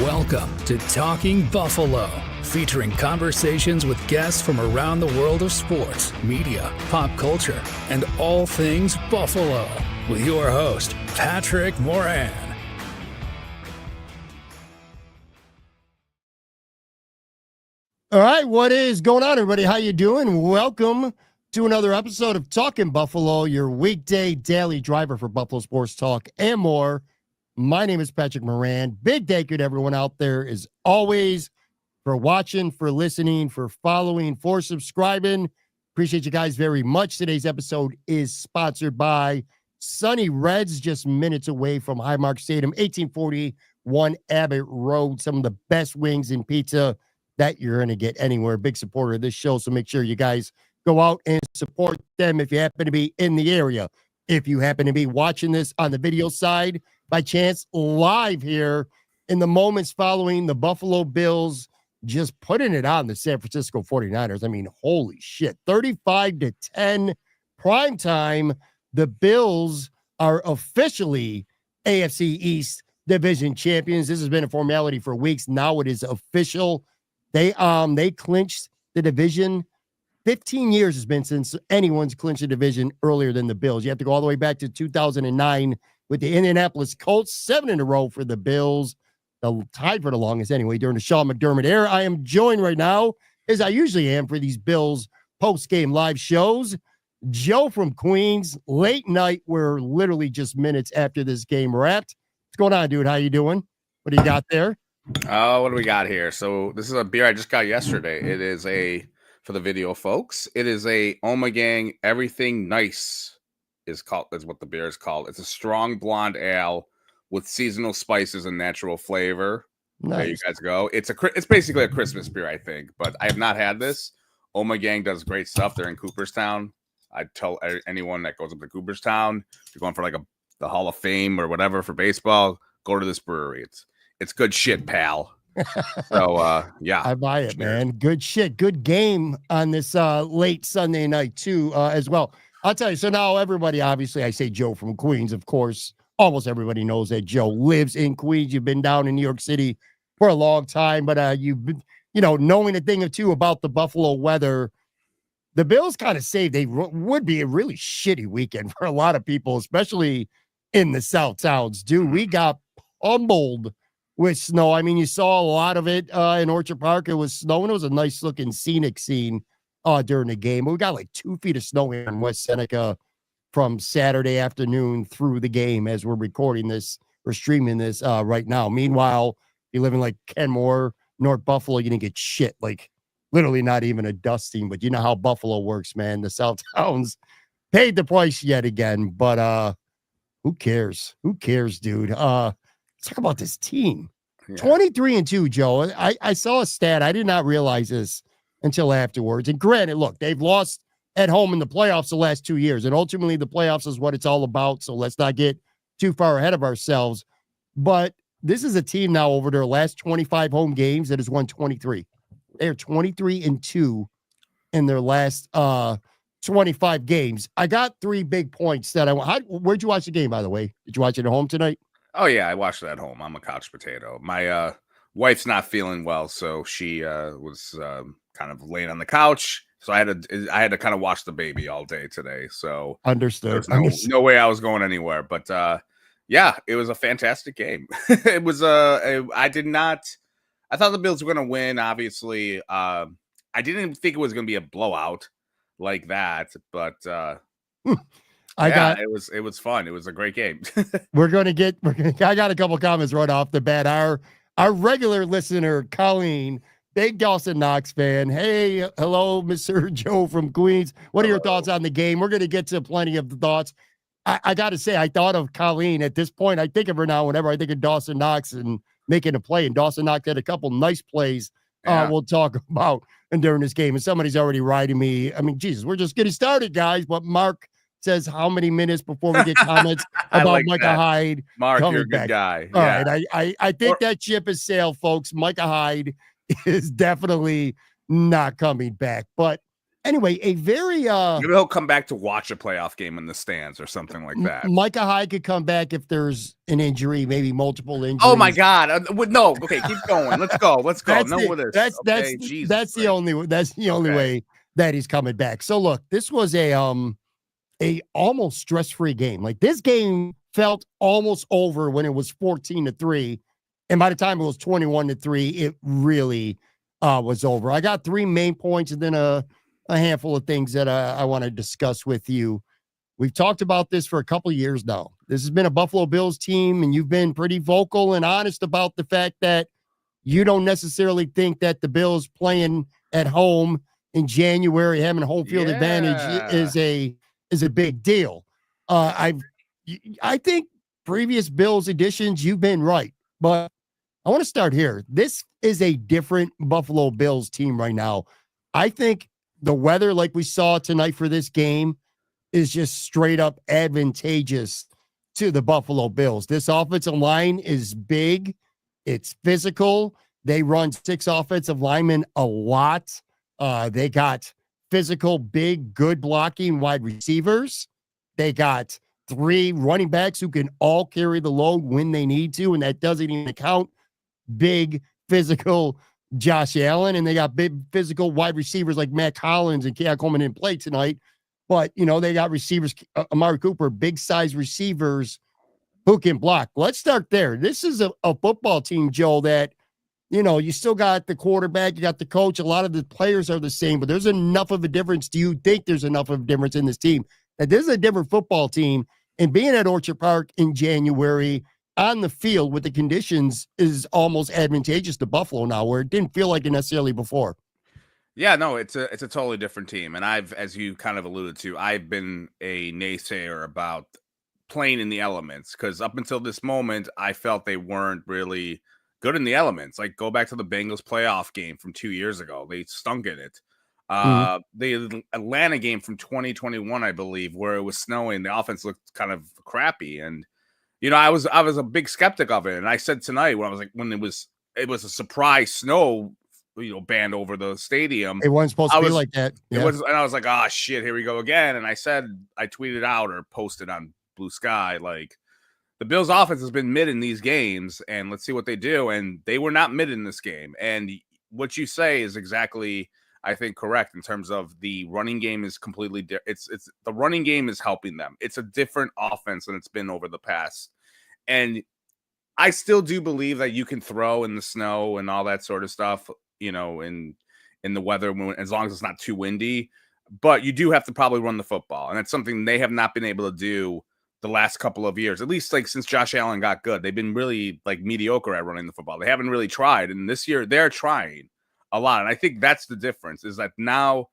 Welcome to Talking Buffalo, featuring conversations with guests from around the world of sports, media, pop culture, and all things Buffalo. With your host, Patrick Moran. All right, what is going on, everybody? How you doing? Welcome to another episode of Talking Buffalo, your weekday daily driver for Buffalo sports talk and more. My name is Patrick Moran. Big thank you to everyone out there, as always, for watching, for listening, for following, for subscribing. Appreciate you guys very much. Today's episode is sponsored by Sunny Reds, just minutes away from Highmark Stadium, 1841 Abbott Road. Some of the best wings and pizza that you're going to get anywhere. Big supporter of this show, so make sure you guys go out and support them if you happen to be in the area. If you happen to be watching this on the video side, by chance, live here in the moments following the Buffalo Bills just putting it on the San Francisco 49ers. I mean, holy shit, 35-10 prime time. The Bills are officially AFC East division champions. This has been a formality for weeks. Now it is official. They clinched the division. 15 years has been since anyone's clinched a division earlier than the Bills. You have to go all the way back to 2009 with the Indianapolis Colts, 7 in a row for the Bills. The tied for the longest anyway during the Sean McDermott era. I am joined right now, as I usually am for these Bills post-game live shows, Joe from Queens. Late night. We're literally just minutes after this game wrapped. What's going on, dude? How you doing? What do you got there? What do we got here? So this is a beer I just got yesterday. It is for the video folks, it is a Omegang Everything Nice is what the beer is called. It's a strong blonde ale with seasonal spices and natural flavor. Nice. There you guys go. It's basically a Christmas beer, I think, but I have not had this. Omegang does great stuff. They're in Cooperstown. I tell anyone that goes up to Cooperstown, if you're going for like the Hall of Fame or whatever for baseball, go to this brewery. It's good shit, pal. So yeah, I buy it, man. Good shit. Good game on this late Sunday night too, as well. I'll tell you. So now everybody, obviously, I say Joe from Queens. Of course, almost everybody knows that Joe lives in Queens. You've been down in New York City for a long time, but you've been, knowing a thing or two about the Buffalo weather. The Bills kind of say they would be a really shitty weekend for a lot of people, especially in the South towns. Dude, we got pummeled with snow. I mean, you saw a lot of it in Orchard Park. It was snowing. It was a nice looking scenic scene during the game. We got like 2 feet of snow here in West Seneca from Saturday afternoon through the game as we're recording this or streaming this right now. Meanwhile, you live in like Kenmore, North Buffalo, you didn't get shit. Like literally not even a dusting, but you know how Buffalo works, man. The South Towns paid the price yet again, but who cares? Who cares, dude? Let's talk about this team. Yeah. 23-2, Joe. I saw a stat. I did not realize this until afterwards. And granted, look, they've lost at home in the playoffs the last 2 years. And ultimately, the playoffs is what it's all about. So let's not get too far ahead of ourselves. But this is a team now over their last 25 home games that has won 23. They're 23-2 in their last 25 games. I got 3 big points that where'd you watch the game, by the way? Did you watch it at home tonight? Oh, yeah, I watched it at home. I'm a couch potato. My wife's not feeling well, so she was kind of laying on the couch. So I had to kind of watch the baby all day today. So understood. There's no way I was going anywhere. But yeah, it was a fantastic game. It was I thought the Bills were going to win. Obviously, I didn't think it was going to be a blowout like that. But it was fun. It was a great game. I got a couple comments right off the bat. Our regular listener, Colleen, big Dawson Knox fan. Hey, hello, Mr. Joe from Queens. What are your thoughts on the game? We're going to get to plenty of the thoughts. I got to say, I thought of Colleen at this point. I think of her now whenever I think of Dawson Knox and making a play. And Dawson Knox had a couple nice plays we'll talk about during this game. And somebody's already writing me. I mean, Jesus, we're just getting started, guys. But Mark says how many minutes before we get comments about like Micah Hyde. Mark, you're a good guy. All right. I think that ship has sailed, folks. Micah Hyde is definitely not coming back. But Anyway, a very Maybe he'll come back to watch a playoff game in the stands or something like that. Micah Hyde could come back if there's an injury, maybe multiple injuries. Oh my God! No, okay, keep going. Let's go. Let's go. That's No it. with this. That's Okay, Jesus that's the Christ. only way that he's coming back. So look, this was a almost stress-free game. Like this game felt almost over when it was 14-3. And by the time it was 21-3, it really was over. I got 3 main points and then a handful of things that I want to discuss with you. We've talked about this for a couple of years now. This has been a Buffalo Bills team, and you've been pretty vocal and honest about the fact that you don't necessarily think that the Bills playing at home in January, having a home field advantage is a big deal. I think previous Bills editions, you've been right, but I want to start here. This is a different Buffalo Bills team right now. I think the weather, like we saw tonight for this game, is just straight up advantageous to the Buffalo Bills. This offensive line is big. It's physical. They run 6 offensive linemen a lot. They got physical, big, good blocking wide receivers. They got 3 running backs who can all carry the load when they need to, and that doesn't even count big, physical Josh Allen. And they got big, physical wide receivers like Matt Collins and Keon Coleman didn't play tonight. But, they got receivers, Amari Cooper, big-size receivers who can block. Let's start there. This is a football team, Joe, that, you still got the quarterback, you got the coach. A lot of the players are the same, but there's enough of a difference. Do you think there's enough of a difference in this team? That this is a different football team, and being at Orchard Park in January on the field with the conditions is almost advantageous to Buffalo now, where it didn't feel like it necessarily before. Yeah, no, it's a totally different team. And as you kind of alluded to, I've been a naysayer about playing in the elements because up until this moment, I felt they weren't really good in the elements. Like go back to the Bengals playoff game from 2 years ago. They stunk in it. The Atlanta game from 2021, I believe, where it was snowing, the offense looked kind of crappy. And, I was a big skeptic of it. And I said tonight when it was a surprise snow band over the stadium. It wasn't supposed to be like that. Yeah. It was, and I was like, oh shit, here we go again. And I tweeted out or posted on Blue Sky, like the Bills offense has been mid in these games and let's see what they do. And they were not mid in this game. And what you say is exactly, I think, correct in terms of the running game is completely different. It's the running game is helping them. It's a different offense than it's been over the past. And I still do believe that you can throw in the snow and all that sort of stuff, in the weather, as long as it's not too windy, but you do have to probably run the football. And that's something they have not been able to do the last couple of years, at least like since Josh Allen got good. They've been really like mediocre at running the football. They haven't really tried. And this year they're trying a lot. And I think that's the difference is that now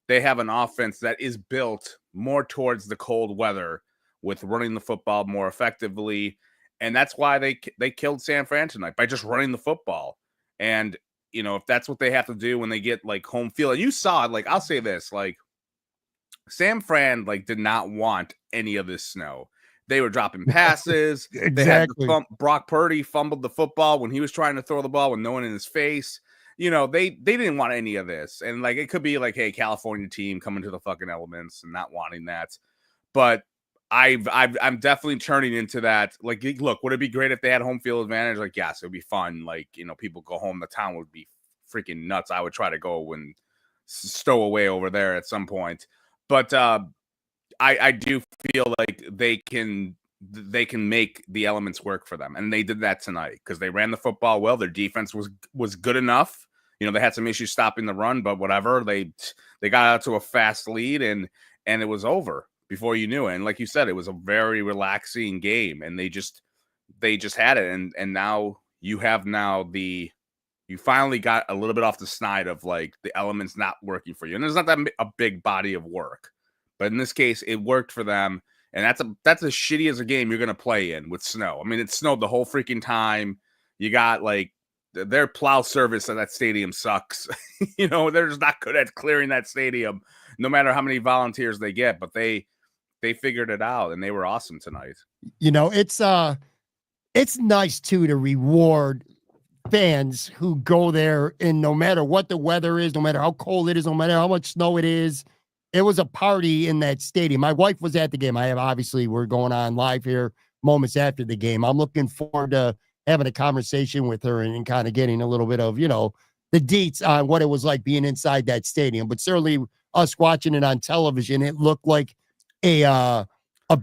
they have an offense that is built more towards the cold weather with running the football more effectively. And that's why they killed San Fran tonight by just running the football. And, if that's what they have to do when they get like home field, and you saw it, like, I'll say this, like San Fran, like did not want any of this snow. They were dropping passes. Exactly. They had Brock Purdy fumbled the football when he was trying to throw the ball with no one in his face. They didn't want any of this. And like, it could be like, hey, California team coming to the fucking elements and not wanting that. But I'm definitely turning into that. Like, look, would it be great if they had home field advantage? Like, yes, it would be fun. Like, people go home, the town would be freaking nuts. I would try to go and stow away over there at some point. But I do feel like they can make the elements work for them, and they did that tonight because they ran the football well. Their defense was good enough. They had some issues stopping the run, but whatever. They got out to a fast lead, and it was over before you knew it. And like you said, it was a very relaxing game, and they just had it. And now you finally got a little bit off the snide of like the elements not working for you. And there's not that a big body of work, but in this case, it worked for them. And that's as shitty as a game you're going to play in with snow. I mean, it snowed the whole freaking time. You got like their plow service at that stadium sucks. They're just not good at clearing that stadium, no matter how many volunteers they get, but they figured it out, and they were awesome tonight. It's nice too to reward fans who go there, and no matter what the weather is, no matter how cold it is, no matter how much snow it is, it was a party in that stadium. My wife was at the game. Obviously, we're going on live here moments after the game. I'm looking forward to having a conversation with her and kind of getting a little bit of, the deets on what it was like being inside that stadium. But certainly us watching it on television, it looked like a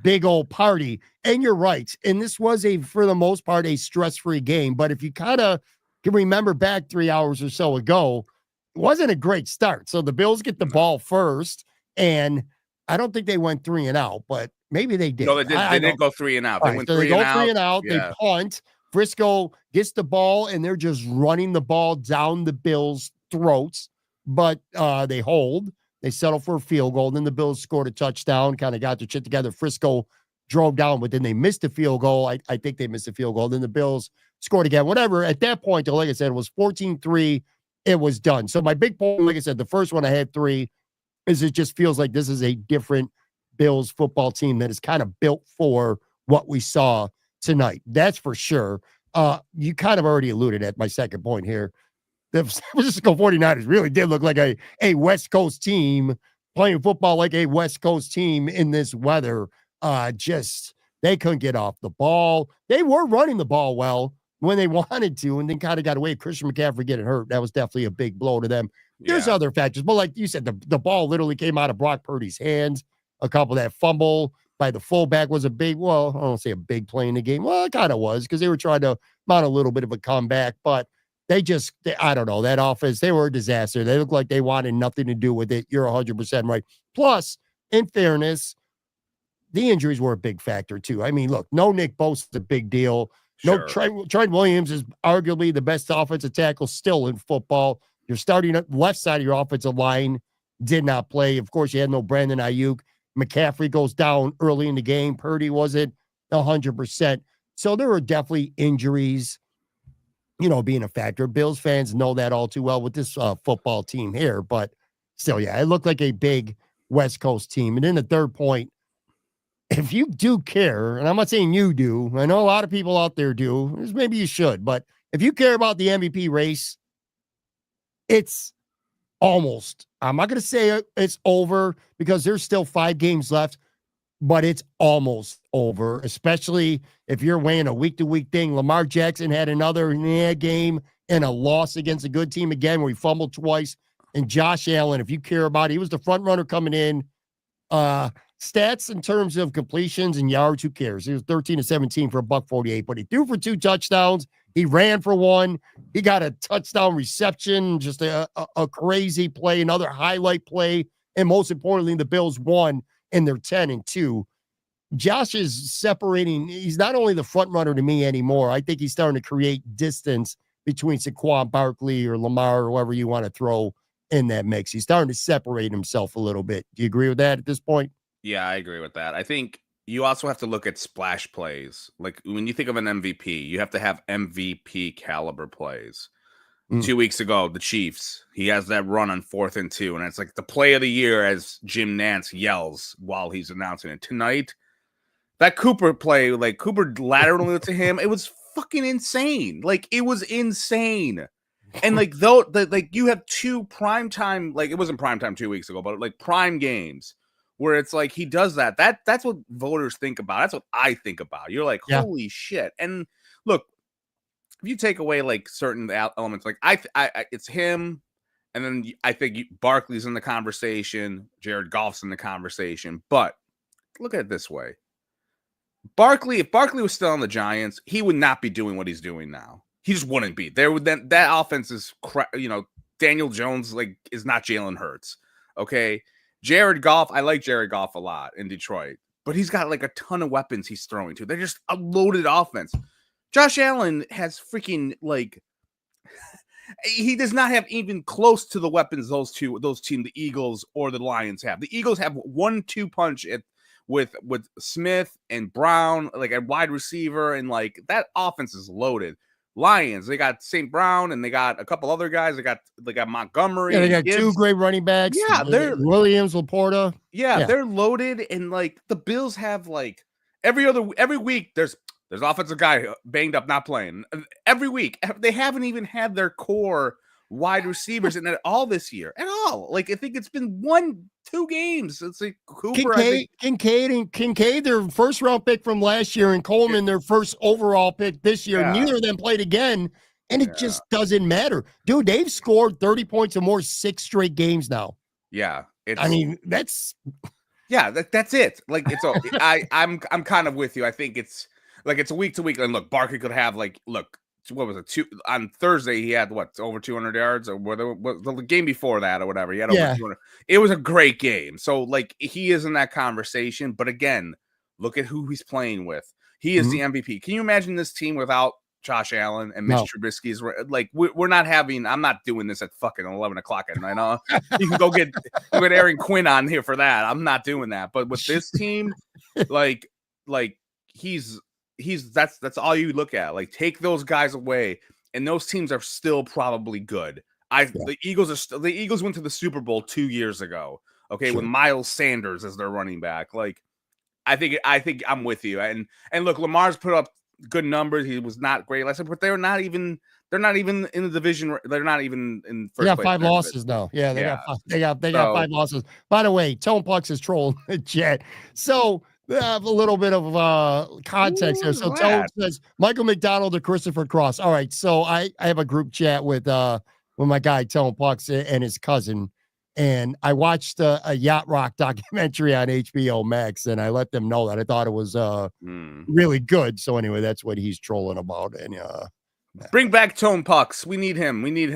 big old party. And you're right. And this was for the most part, a stress-free game. But if you kind of can remember back 3 hours or so ago, it wasn't a great start. So the Bills get the ball first, and I don't think they went 3 and out, but maybe they did. No, they did. They did go 3 and out. They went so 3 they go and out. 3 and out. Yeah. They punt. Frisco gets the ball, and they're just running the ball down the Bills' throats, but they hold. They settle for a field goal. Then the Bills scored a touchdown, kind of got their shit together. Frisco drove down, but then they missed a field goal. I think they missed a field goal. Then the Bills scored again. Whatever. At that point, like I said, it was 14-3. It was done. So my big point, like I said, the first one I had 3, is it just feels like this is a different Bills football team that is kind of built for what we saw tonight. That's for sure. You kind of already alluded at my second point here. The San Francisco 49ers really did look like a West Coast team playing football like a West Coast team in this weather. They couldn't get off the ball. They were running the ball well when they wanted to, and then kind of got away. Christian McCaffrey getting hurt. That was definitely a big blow to them. There's other factors, but like you said, the ball literally came out of Brock Purdy's hands. A couple of that fumble by the fullback was a big, well, I don't say a big play in the game. Well, it kind of was because they were trying to mount a little bit of a comeback, but I don't know, that offense, they were a disaster. They looked like they wanted nothing to do with it. You're 100% right. Plus, in fairness, the injuries were a big factor too. I mean, look, no Nick Bosa is a big deal. Sure. No, Trent Williams is arguably the best offensive tackle still in football. You're starting at left side of your offensive line did not play. Of course, you had no Brandon Ayuk. McCaffrey goes down early in the game. Purdy wasn't 100%. So there were definitely injuries, being a factor. Bills fans know that all too well with this football team here. But still, yeah, it looked like a big West Coast team. And then the third point, if you do care, and I'm not saying you do, I know a lot of people out there do, maybe you should, but if you care about the MVP race, it's almost, I'm not going to say it's over because there's still 5 games left, but it's almost over, especially if you're weighing a week-to-week thing. Lamar Jackson had another game and a loss against a good team again where he fumbled twice. And Josh Allen, if you care about it, he was the front runner coming in. Stats in terms of completions and yards, who cares? He was 13-17 for $148, but he threw for 2 touchdowns. He ran for 1. He got a touchdown reception, just a crazy play, another highlight play. And most importantly, the Bills won, and they're 10-2. Josh is separating. He's not only the front runner to me anymore. I think he's starting to create distance between Saquon Barkley or Lamar or whoever you want to throw in that mix. He's starting to separate himself a little bit. Do you agree with that at this point? Yeah, I agree with that. I think you also have to look at splash plays. Like when you think of an MVP, you have to have MVP caliber plays. 2 weeks ago, the Chiefs, he has that run on 4th and 2, and it's like the play of the year as Jim Nantz yells while he's announcing it. Tonight, that Cooper play, like Cooper laterally to him, it was fucking insane. Like it was insane. And like you have 2 primetime, like it wasn't primetime 2 weeks ago, but like prime games where it's like he does that. That's what voters think about. That's what I think about. You're like, holy shit. And look, if you take away like certain elements, like I it's him, and then I think Barkley's in the conversation, Jared Goff's in the conversation. But look at it this way: if Barkley was still on the Giants, he would not be doing what he's doing now. He just wouldn't be. That offense is, Daniel Jones is not Jalen Hurts. Okay. Jared Goff, I like Jared Goff a lot in Detroit, but he's got like a ton of weapons he's throwing to. They're just a loaded offense. Josh Allen has freaking he does not have even close to the weapons those team, the Eagles or the Lions have. The Eagles have 1-2 punch with Smith and Brown, like a wide receiver, and like that offense is loaded. Lions, they got St. Brown and they got a couple other guys. They got Montgomery. Yeah, they got Gibbs. 2 great running backs. Yeah, they're Williams, Laporta. Yeah, they're loaded, and like the Bills have like every week there's There's offensive guy banged up, not playing every week. They haven't even had their core wide receivers in it all this year at all. Like I think it's been 1-2 games. It's like Cooper, Kincaid, their first round pick from last year, and Coleman, their first overall pick this year. Yeah. Neither of them played again, and it just doesn't matter, dude. They've scored 30 points or more 6 straight games now. Yeah, I mean that's it. Like it's I'm kind of with you. I think it's like it's a week to week. And look, Barkley could have what was it? On Thursday he had over 200 yards, or whether the game before that or whatever. He had over 200. It was a great game. So like he is in that conversation. But again, look at who he's playing with. He is the MVP. Can you imagine this team without Josh Allen and Mitch Trubisky's? Like we're not having. I'm not doing this at fucking 11 o'clock at night. You can go get Aaron Quinn on here for that. I'm not doing that. But with this team, like that's all you look at. Like take those guys away, and those teams are still probably good. The Eagles went to the Super Bowl 2 years ago. Okay, with Miles Sanders as their running back. Like I think I'm with you. And look, Lamar's put up good numbers. He was not great last year, but they're not even in the division. They're not even in first place. They got 5 losses now. Yeah, they got 5 losses. By the way, Tone Pucks is trolling the chat. So a little bit of context here. So Tone says Michael McDonald or Christopher Cross. All right. So I have a group chat with my guy Tone Pucks and his cousin. And I watched a Yacht Rock documentary on HBO Max, and I let them know that I thought it was really good. So anyway, that's what he's trolling about. And bring back Tone Pucks. We need him. We need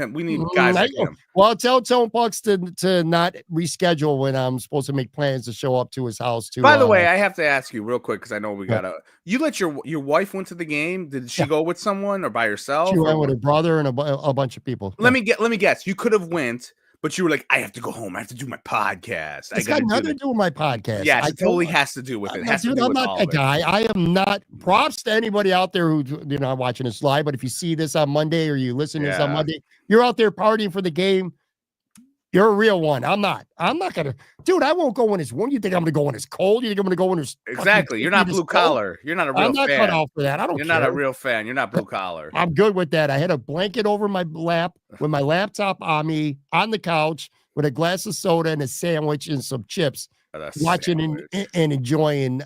guys like him. Well, tell Tone Pucks to not reschedule when I'm supposed to make plans to show up to his house. By the way, I have to ask you real quick because I know we gotta. You let your wife went to the game. Did she go with someone or by herself? She went with her brother and a bunch of people. Let me guess. You could have went. But you were like, I have to go home. I have to do my podcast. It's got nothing to do with my podcast. Yes, it totally has to do with it. I'm not that guy. I am not. Props to anybody out there who's not watching this live. But if you see this on Monday or you listen to this on Monday, you're out there partying for the game. You're a real one. I'm not gonna, dude. I won't go when it's warm. You think I'm gonna go when it's cold? You think I'm gonna go when it's exactly? You're not blue collar. You're not a real fan. I'm not cut out for that. I don't. You're not a real fan. You're not blue collar. I'm good with that. I had a blanket over my lap with my laptop on me on the couch with a glass of soda and a sandwich and some chips, watching and enjoying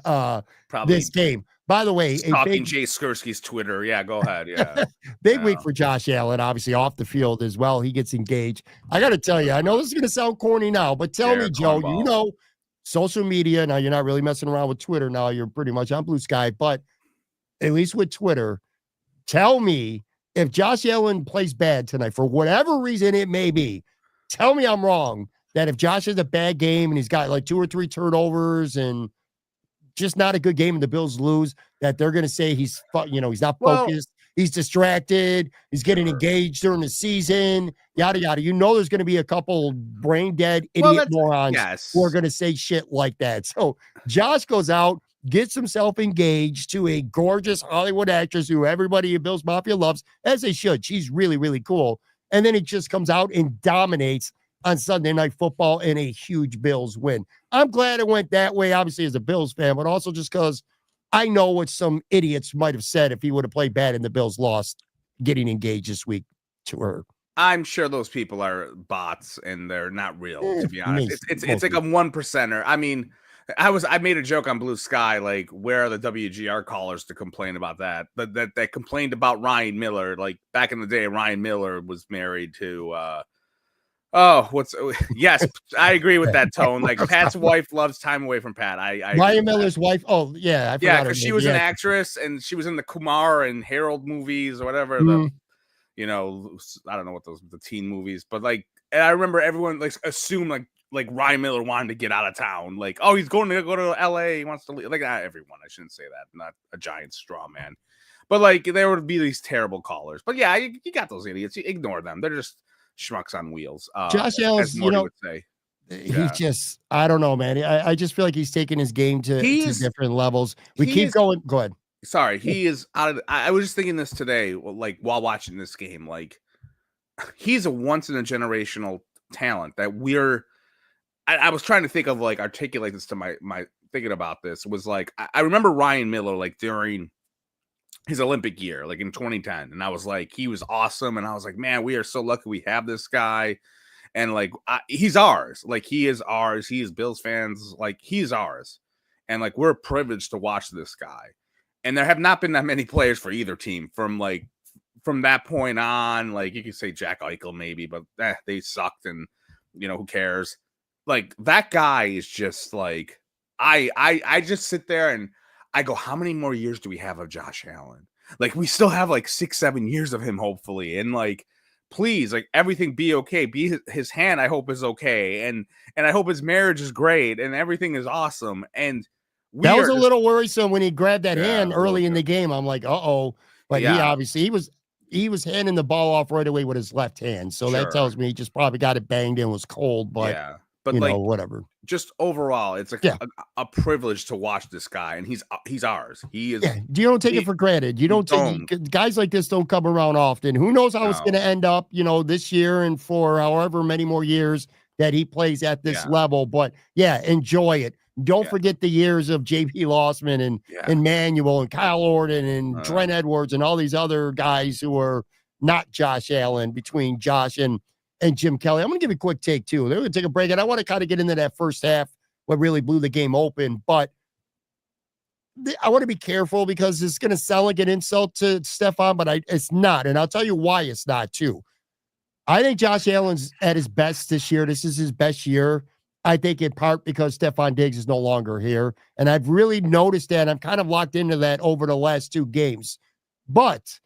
this game. By the way, stalking Jay Skursky's Twitter. Yeah, go ahead. Yeah. Big week for Josh Allen, obviously off the field as well. He gets engaged. I got to tell you, I know this is going to sound corny now, but tell me, Joe, you know, social media. Now, you're not really messing around with Twitter now. You're pretty much on Blue Sky, but at least with Twitter, tell me if Josh Allen plays bad tonight, for whatever reason it may be, tell me I'm wrong, that if Josh has a bad game and he's got like 2 or 3 turnovers and just not a good game and the Bills lose, that they're going to say he's not focused, he's distracted, he's getting engaged during the season, yada, yada. You know there's going to be a couple brain dead idiot morons who are going to say shit like that. So Josh goes out, gets himself engaged to a gorgeous Hollywood actress who everybody in Bills Mafia loves, as they should. She's really, really cool. And then he just comes out and dominates on Sunday Night Football in a huge Bills win. I'm glad it went that way, obviously, as a Bills fan, but also just because I know what some idiots might have said if he would have played bad and the Bills lost, getting engaged this week to her. I'm sure those people are bots and they're not real, to be honest. It's like a 1%er. I mean, I made a joke on Blue Sky, like, where are the WGR callers to complain about that? That complained about Ryan Miller. Like, back in the day, Ryan Miller was married to yes, I agree with that tone. Like, Pat's wife loves time away from Pat. Ryan Miller's wife. Oh, yeah. Yeah, because she was an actress and she was in the Kumar and Harold movies or whatever. I don't know what the teen movies, but like, and I remember everyone like assumed like Ryan Miller wanted to get out of town. Like, oh, he's going to go to LA. He wants to leave. Like, not everyone. I shouldn't say that. Not a giant straw man. But like, there would be these terrible callers. But yeah, you got those idiots. You ignore them. They're just schmucks on wheels. Josh Allen's, would say. He's just, I don't know, man. I just feel like he's taking his game to different levels. We keep going. Go ahead. Sorry, he is out of. I was just thinking this today, like while watching this game. Like, he's a once in a generational talent that we're. I was trying to think of like articulate this to my thinking about this was like I remember Ryan Miller like during his Olympic year, like in 2010. And I was like, he was awesome. And I was like, man, we are so lucky we have this guy. And like, he's ours. Like, he is ours. He is Bills fans. Like, he's ours. And like, we're privileged to watch this guy. And there have not been that many players for either team from that point on. Like, you could say Jack Eichel maybe, but they sucked. And, who cares? Like, that guy is just like, I just sit there and I go, how many more years do we have of Josh Allen? Like, we still have like 6-7 years of him, hopefully. And like, please, like, everything be okay. Be his hand, I hope, is okay. And I hope his marriage is great and everything is awesome. And that was a little worrisome when he grabbed that hand early in the game. I'm like, uh-oh. But he was handing the ball off right away with his left hand. So that tells me he just probably got it banged and was cold. But but like, whatever. Just overall, it's a privilege to watch this guy, and he's ours. He is. Yeah, you don't take it for granted. You don't take guys like this don't come around often. Who knows how it's going to end up? This year and for however many more years that he plays at this level. But enjoy it. Don't forget the years of J.P. Lossman and Manuel and Kyle Orton and Trent Edwards and all these other guys who are not Josh Allen, between Josh and Jim Kelly. I'm going to give you a quick take, too. They're going to take a break, and I want to kind of get into that first half, what really blew the game open. But I want to be careful because it's going to sound like an insult to Stephon, but it's not. And I'll tell you why it's not, too. I think Josh Allen's at his best this year. This is his best year. I think in part because Stephon Diggs is no longer here. And I've really noticed that. I'm kind of locked into that over the last 2 games. But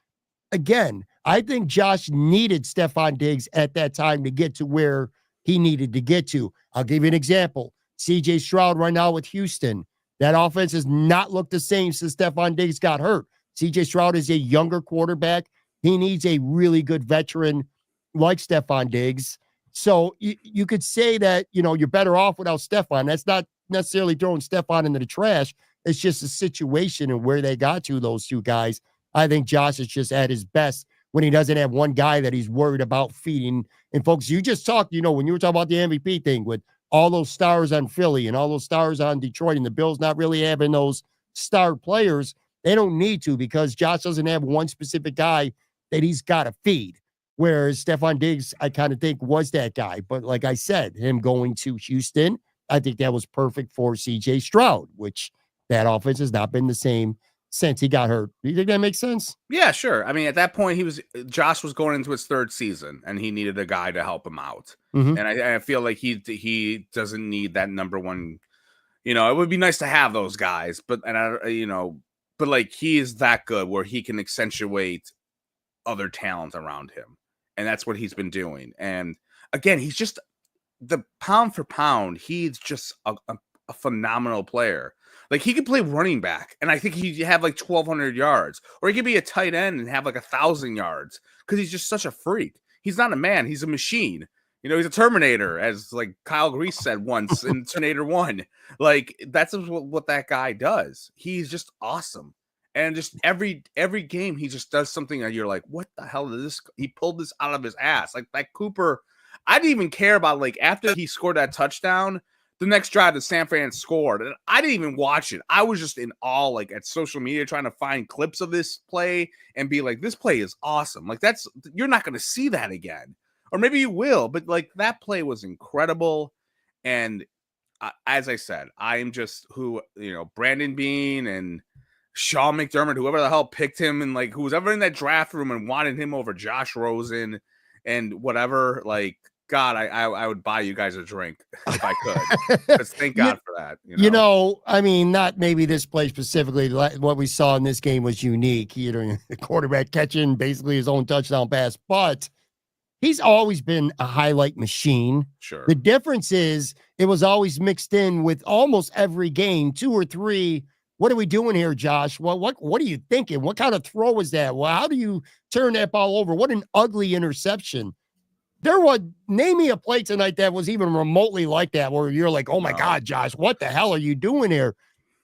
again, I think Josh needed Stephon Diggs at that time to get to where he needed to get to. I'll give you an example. CJ Stroud right now with Houston. That offense has not looked the same since Stephon Diggs got hurt. CJ Stroud is a younger quarterback. He needs a really good veteran like Stephon Diggs. So you could say that, you're better off without Stephon. That's not necessarily throwing Stephon into the trash. It's just a situation and where they got to, those 2 guys. I think Josh is just at his best when he doesn't have one guy that he's worried about feeding. And folks, you just talked, when you were talking about the MVP thing with all those stars on Philly and all those stars on Detroit and the Bills not really having those star players, they don't need to because Josh doesn't have one specific guy that he's got to feed. Whereas Stephon Diggs, I kind of think was that guy. But like I said, him going to Houston, I think that was perfect for CJ Stroud, which that offense has not been the same since he got hurt. Do you think that makes sense? Yeah, sure. I mean, at that point, Josh was going into his 3rd season, and he needed a guy to help him out. Mm-hmm. And I feel like he doesn't need that number one. It would be nice to have those guys, but like, he is that good where he can accentuate other talent around him. And that's what he's been doing. And again, he's just the pound for pound. He's just a phenomenal player. Like, he could play running back, and I think he'd have like 1,200 yards, or he could be a tight end and have like 1,000 yards because he's just such a freak. He's not a man; he's a machine. He's a Terminator, as like Kyle Grease said once in Terminator 1. Like, that's what that guy does. He's just awesome. And just every game, he just does something that you're like, what the hell is this? He pulled this out of his ass. Like, that Cooper, I didn't even care about, like, after he scored that touchdown, the next drive that San Fran scored, and I didn't even watch it. I was just in awe, like, at social media, trying to find clips of this play and be like, this play is awesome. Like, you're not going to see that again. Or maybe you will, but, like, that play was incredible. And as I said, I am just Brandon Beane and Sean McDermott, whoever the hell picked him, and like who was ever in that draft room and wanted him over Josh Rosen and whatever, like, God, I would buy you guys a drink if I could. Because thank God for that. I mean, not maybe this play specifically. What we saw in this game was unique. The quarterback catching basically his own touchdown pass, but he's always been a highlight machine. Sure. The difference is it was always mixed in with almost every game, 2 or 3. What are we doing here, Josh? Well, what are you thinking? What kind of throw was that? Well, how do you turn that ball over? What an ugly interception. Name me a play tonight that was even remotely like that, where you're like, oh my God, Josh, what the hell are you doing here?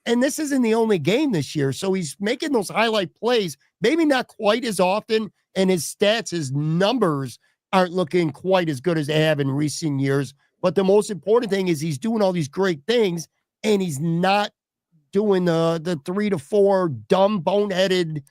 And this isn't the only game this year. So he's making those highlight plays, maybe not quite as often. And his stats, his numbers aren't looking quite as good as they have in recent years. But the most important thing is he's doing all these great things, and he's not doing the 3 to 4 dumb, boneheaded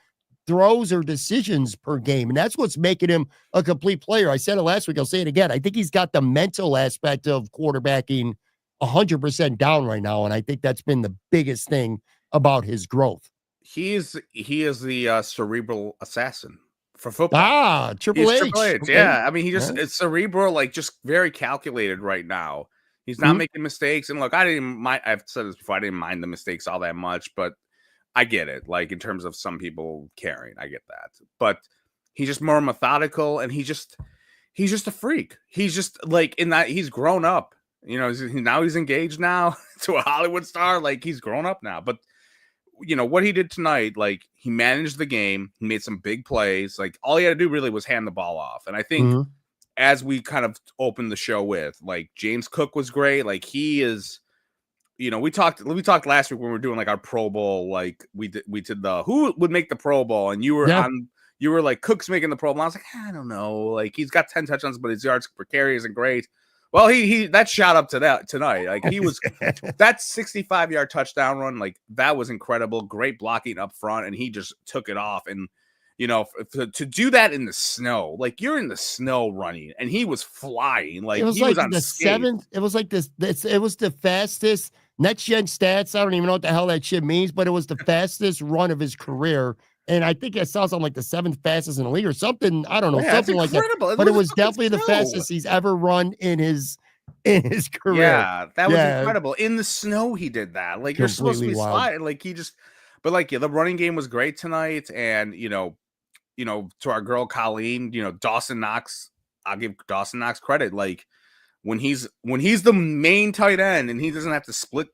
throws or decisions per game. And that's what's making him a complete player. I said it last week. I'll say it again. I think he's got the mental aspect of quarterbacking 100% down right now. And I think that's been the biggest thing about his growth. He is the cerebral assassin for football. Ah, Triple H. Triple H. Okay. Yeah. I mean, it's cerebral, like just very calculated right now. He's not making mistakes. And look, I've said this before, I didn't mind the mistakes all that much, but I get it. Like in terms of some people caring, I get that. But he's just more methodical, and he's just a freak. He's just like in that he's grown up. Now he's engaged now to a Hollywood star. Like he's grown up now. But what he did tonight, like he managed the game, he made some big plays. Like all he had to do really was hand the ball off. And I think as we kind of opened the show with, like James Cook was great. Like he is, we talked last week when we were doing like our Pro Bowl, like we did the who would make the Pro Bowl, and you were like Cook's making the Pro Bowl. I was like, I don't know, like he's got 10 touchdowns, but his yards per carry isn't great. Well, he that shot up to that tonight. Like he was that 65-yard touchdown run, like that was incredible. Great blocking up front, and he just took it off. And to do that in the snow, like you're in the snow running, and he was flying. Like it was he like was on the skates. seventh. It was like this. It was the fastest next gen stats. I don't even know what the hell that shit means, but it was the fastest run of his career. And I think I saw something like the 7th fastest in the league or something. I don't know, something like that. But it was definitely the fastest he's ever run in his career. Yeah, that was incredible. In the snow, he did that. Like you're supposed to be sliding. Like but like the running game was great tonight. And to our girl Colleen, Dawson Knox. I'll give Dawson Knox credit. Like when he's the main tight end and he doesn't have to split,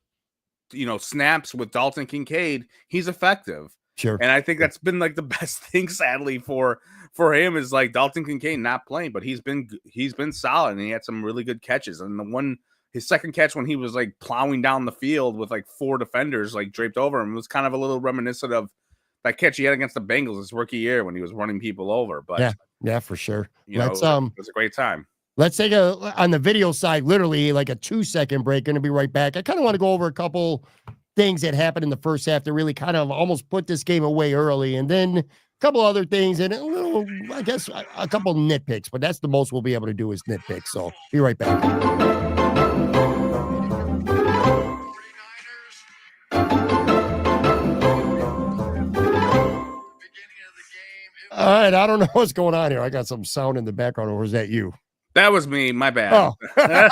snaps with Dalton Kincaid, he's effective. Sure. And I think that's been like the best thing, sadly, for him is like Dalton Kincaid not playing, but he's been solid, and he had some really good catches. And his second catch when he was like plowing down the field with like 4 defenders like draped over him was kind of a little reminiscent of that catch he had against the Bengals his rookie year when he was running people over. But yeah, for sure. It was a great time. Let's take on the video side, literally like a 2-second break. Going to be right back. I kind of want to go over a couple things that happened in the first half to really kind of almost put this game away early, and then a couple other things and a little, I guess, a couple nitpicks, but that's the most we'll be able to do is nitpick. So be right back. All right, I don't know what's going on here. I got some sound in the background, or is that you? That was me. My bad. Oh. Anyway,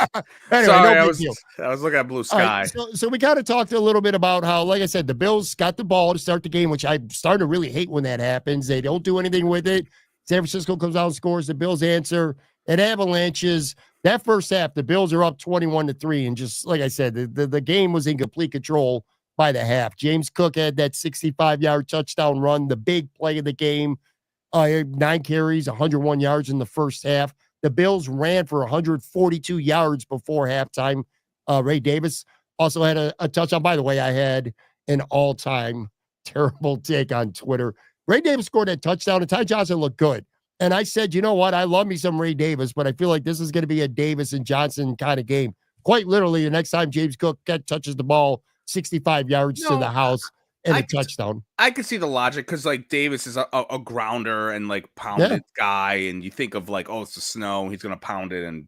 sorry, no I was looking at blue sky. Right, so we kind of talked a little bit about how, like I said, the Bills got the ball to start the game, which I started to really hate when that happens. They don't do anything with it. San Francisco comes out and scores. The Bills answer. It avalanches. That first half, the Bills are up 21-3, and just like I said, the game was in complete control by the half. James Cook had that 65-yard touchdown run, the big play of the game. 9 carries, 101 yards in the first half. The Bills ran for 142 yards before halftime. Ray Davis also had a touchdown. By the way, I had an all-time terrible take on Twitter. Ray Davis scored that touchdown, and Ty Johnson looked good. And I said, you know what? I love me some Ray Davis, but I feel like this is going to be a Davis and Johnson kind of game. Quite literally, the next time James Cook touches the ball 65 yards to the house and a touchdown. I could see the logic because like Davis is a grounder and like pounded guy, and you think of like, oh, it's the snow, he's going to pound it, and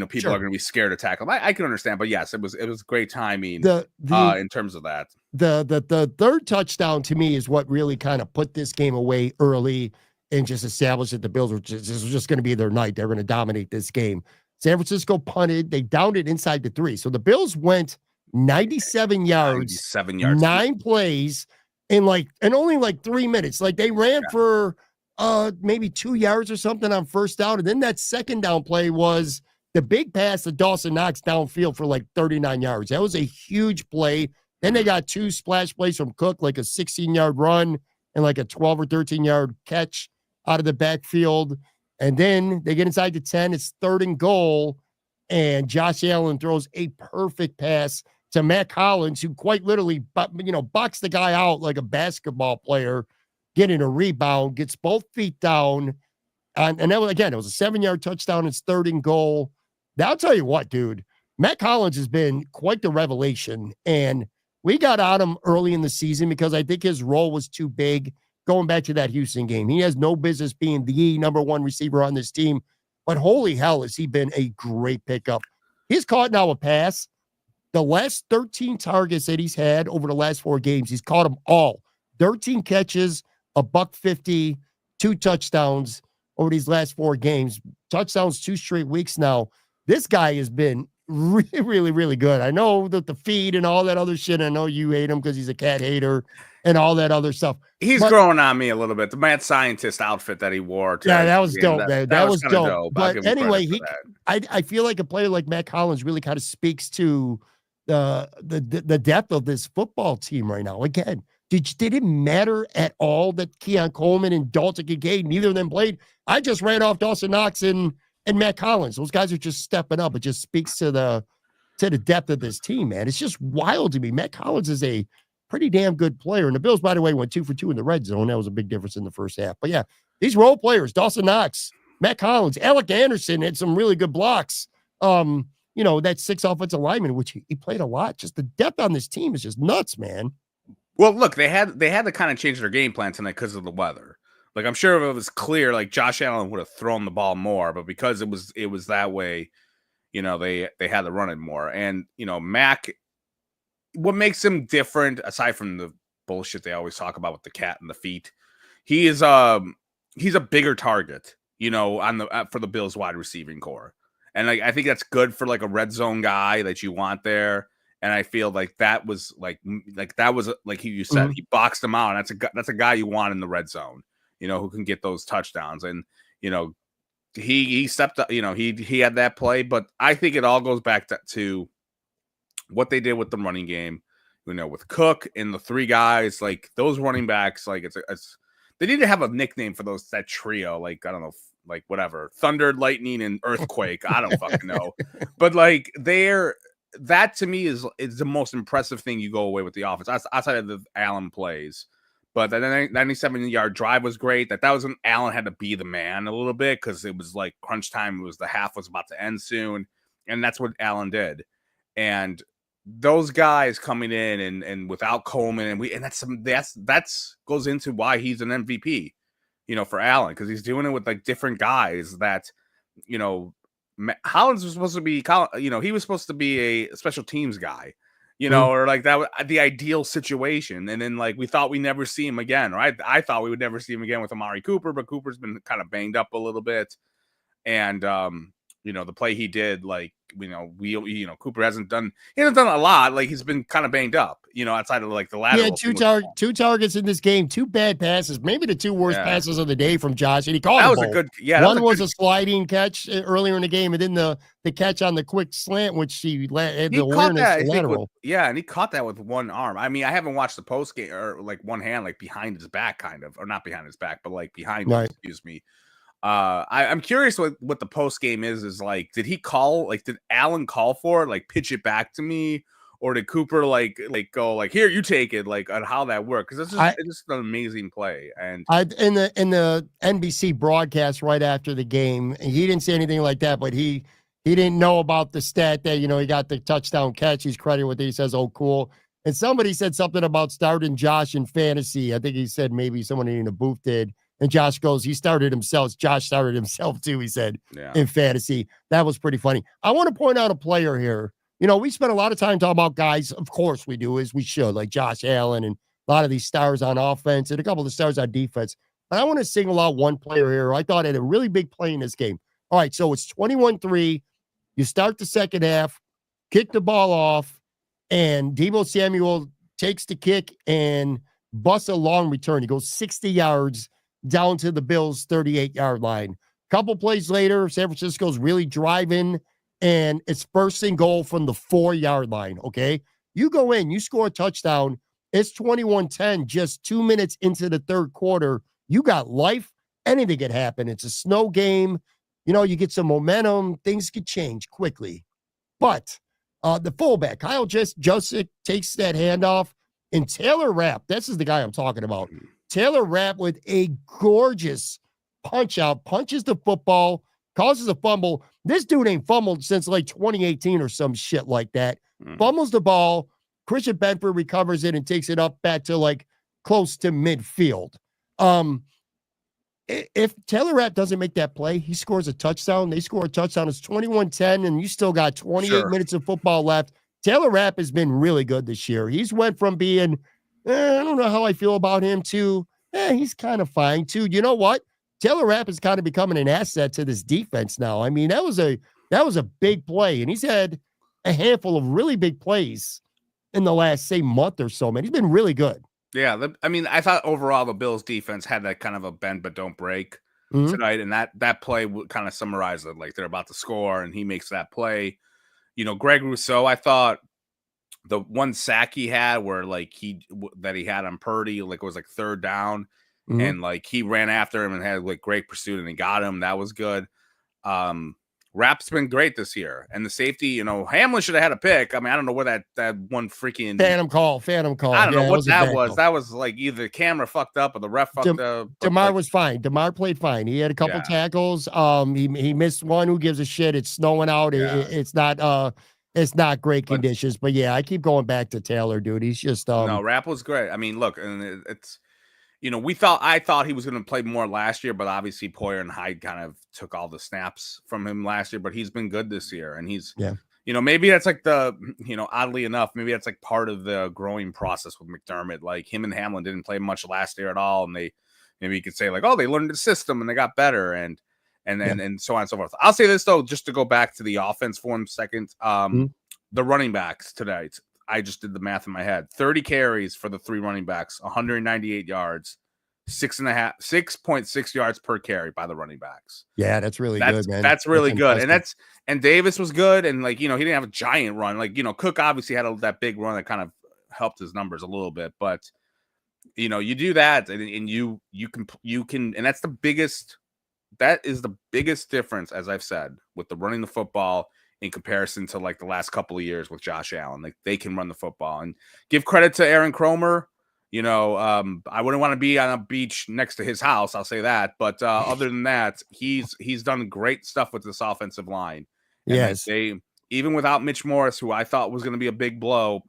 people are going to be scared to tackle him. I can understand, but yes, it was great timing in terms of that. The third touchdown to me is what really kind of put this game away early and just established that the Bills were just going to be their night. They're going to dominate this game. San Francisco punted. They downed it inside the 3. So the Bills went 97 yards, 9 plays in only like 3 minutes. Like they ran for maybe 2 yards or something on first down. And then that second down play was the big pass to Dawson Knox downfield for like 39 yards. That was a huge play. Then they got 2 splash plays from Cook, like a 16-yard run and like a 12 or 13-yard catch out of the backfield. And then they get inside the 10. It's 3rd and goal. And Josh Allen throws a perfect pass to Matt Collins, who quite literally, bucks the guy out like a basketball player, getting a rebound, gets both feet down. And then again, it was a 7-yard touchdown. It's 3rd and goal. Now, I'll tell you what, dude, Matt Collins has been quite the revelation. And we got on him early in the season because I think his role was too big going back to that Houston game. He has no business being the number one receiver on this team, but holy hell, has he been a great pickup. He's caught now a pass. The last 13 targets that he's had over the last 4 games, he's caught them all. 13 catches, $150, 2 touchdowns over these last 4 games. Touchdowns 2 straight weeks now. This guy has been really, really, really good. I know that the feed and all that other shit, I know you hate him because he's a cat hater and all that other stuff. He's growing on me a little bit. The mad scientist outfit that he wore. That was dope, man. That was dope. But anyway, I feel like a player like Matt Collins really kind of speaks to the depth of this football team right now. Again, did it matter at all that Keon Coleman and Dalton Kincaid, neither of them played? I just ran off Dawson Knox and Matt Collins. Those guys are just stepping up. It just speaks to the depth of this team, man. It's just wild to me. Matt Collins is a pretty damn good player. And the Bills, by the way, went 2 for 2 in the red zone. That was a big difference in the first half. But yeah, these role players, Dawson Knox, Matt Collins, Alec Anderson had some really good blocks. That 6 offensive linemen, which he played a lot. Just the depth on this team is just nuts, man. Well, look, they had to kind of change their game plan tonight because of the weather. Like, I'm sure if it was clear, like Josh Allen would have thrown the ball more, but because it was that way, they had to run it more. And Mac, what makes him different, aside from the bullshit they always talk about with the cat and the feet, he's a bigger target, for the Bills wide receiving core. And I think that's good for like a red zone guy that you want there. And I feel like that was like you said, he boxed him out. And that's a guy you want in the red zone, who can get those touchdowns. And, he stepped up, he had that play, but I think it all goes back to what they did with the running game, with Cook and the 3 guys, like those running backs, like they need to have a nickname for that trio. Like, I don't know, like whatever, Thunder, Lightning, and Earthquake. I don't fucking know. But like that to me is the most impressive thing you go away with the offense outside of the Allen plays. But that 97-yard drive was great. That was when Allen had to be the man a little bit because it was like crunch time. The half was about to end soon. And that's what Allen did. And those guys coming in and without Coleman and that's goes into why he's an MVP, for Allen, because he's doing it with like different guys that, Hollins was supposed to be, he was supposed to be a special teams guy, or like that was the ideal situation. And then like we thought we'd never see him again, right? I thought we would never see him again with Amari Cooper, but Cooper's been kind of banged up a little bit. And, the play he did, like, Cooper hasn't done a lot. Like, he's been kind of banged up, outside of like the lateral. Yeah, 2 targets in this game, 2 bad passes, maybe the 2 worst passes of the day from Josh. And he called that was a good, one was a sliding catch earlier in the game, and then the catch on the quick slant, which he had the awareness lateral. And he caught that with one arm. I mean, I haven't watched the post game or like one hand, like behind his back, kind of, or not behind his back, but like behind him, excuse me. I'm curious what the post game is like. Did Allen call for it, like pitch it back to me, or did Cooper like go like, here, you take it, like, on how that worked? Because it's just an amazing play. And in the NBC broadcast right after the game, he didn't say anything like that, but he didn't know about the stat that he got the touchdown catch. He's credited with it. He says, "Oh, cool." And somebody said something about starting Josh in fantasy. I think he said maybe someone in the booth did. And Josh goes, Josh started himself too, he said, in fantasy. That was pretty funny. I want to point out a player here. We spent a lot of time talking about guys, of course we do, as we should, like Josh Allen and a lot of these stars on offense and a couple of the stars on defense. But I want to single out one player here I thought had a really big play in this game. All right, so it's 21-3. You start the second half, kick the ball off, and Deebo Samuel takes the kick and busts a long return. He goes 60 yards down to the Bills' 38-yard line. Couple plays later, San Francisco's really driving, and it's 1st and goal from the 4-yard line, okay? You go in, you score a touchdown, it's 21-10 just 2 minutes into the third quarter. You got life. Anything could happen. It's a snow game. You get some momentum. Things could change quickly. But the fullback, Kyle Juszczyk, takes that handoff, and Taylor Rapp, this is the guy I'm talking about. Taylor Rapp with a gorgeous punch out, punches the football, causes a fumble. This dude ain't fumbled since like 2018 or some shit like that. Fumbles the ball. Christian Benford recovers it and takes it up back to like close to midfield. If Taylor Rapp doesn't make that play, he scores a touchdown. They score a touchdown. It's 21-10, and you still got 28 minutes of football left. Taylor Rapp has been really good this year. He's went from being, I don't know how I feel about him, to, he's kind of fine, too. You know what? Taylor Rapp is kind of becoming an asset to this defense now. I mean, that was a big play, and he's had a handful of really big plays in the last, say, month or so, man. He's been really good. Yeah, I thought overall the Bills defense had that kind of a bend but don't break tonight, and that play would kind of summarize it. Like, they're about to score, and he makes that play. You know, Greg Rousseau, I thought the one sack he had where like he had on Purdy, like it was like third down, and like he ran after him and had like great pursuit and he got him. That was good. Rapp's been great this year, and the safety, you know, Hamlin should have had a pick. I mean, I don't know where that one freaking phantom call. I don't know what that was. That was like either the camera fucked up or the ref fucked up. DeMar was fine. DeMar played fine. He had a couple tackles. He missed one. Who gives a shit? It's snowing out. It's not great conditions. But yeah, I keep going back to Taylor, dude. He's just no, Rapp was great. I mean, look, and it's. You know, I thought he was going to play more last year, but obviously Poyer and Hyde kind of took all the snaps from him last year, but he's been good this year. And he's, you know, maybe that's like oddly enough, maybe that's like part of the growing process with McDermott. Like, him and Hamlin didn't play much last year at all. And maybe you could say like, oh, they learned the system and they got better and so on and so forth. I'll say this though, just to go back to the offense for a second. The running backs tonight, I just did the math in my head. 30 carries for the 3 running backs, 198 yards, 6.6 yards per carry by the running backs. Yeah, that's really good, man. That's really good. And Davis was good. And like, you know, he didn't have a giant run. Like, you know, Cook obviously had that big run that kind of helped his numbers a little bit, but you know, you do that and you can, and that is the biggest difference, as I've said, with the running the football in comparison to like the last couple of years with Josh Allen. Like, they can run the football, and give credit to Aaron Cromer. You know, I wouldn't want to be on a beach next to his house. I'll say that. But other than that, he's done great stuff with this offensive line. And yes. They, even without Mitch Morris, who I thought was going to be a big blow,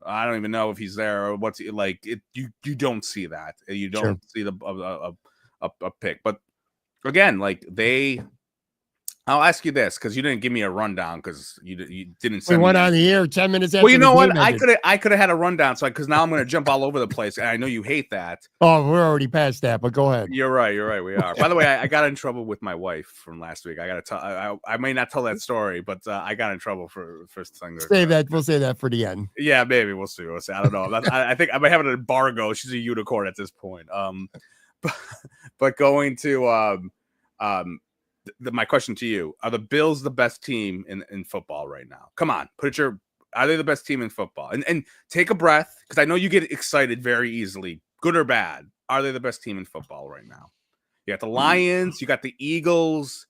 I don't even know if he's there or what's like it. You don't see that. You don't see a pick. But again, like I'll ask you this, because you didn't give me a rundown, because you didn't send we went on the air 10 minutes after. Well, you know what? I could have had a rundown, so because now I'm going to jump all over the place, and I know you hate that. Oh, we're already past that, but go ahead. You're right. We are. By the way, I got in trouble with my wife from last week. I got to tell. I may not tell that story, but I got in trouble for first thing. Save that. We'll say that for the end. Yeah, maybe we'll see. I don't know. I think I might have an embargo. She's a unicorn at this point. But going to my question to you: are the Bills the best team in football right now? Come on, are they the best team in football? And take a breath, because I know you get excited very easily, good or bad. Are they the best team in football right now? You got the Lions, you got the Eagles,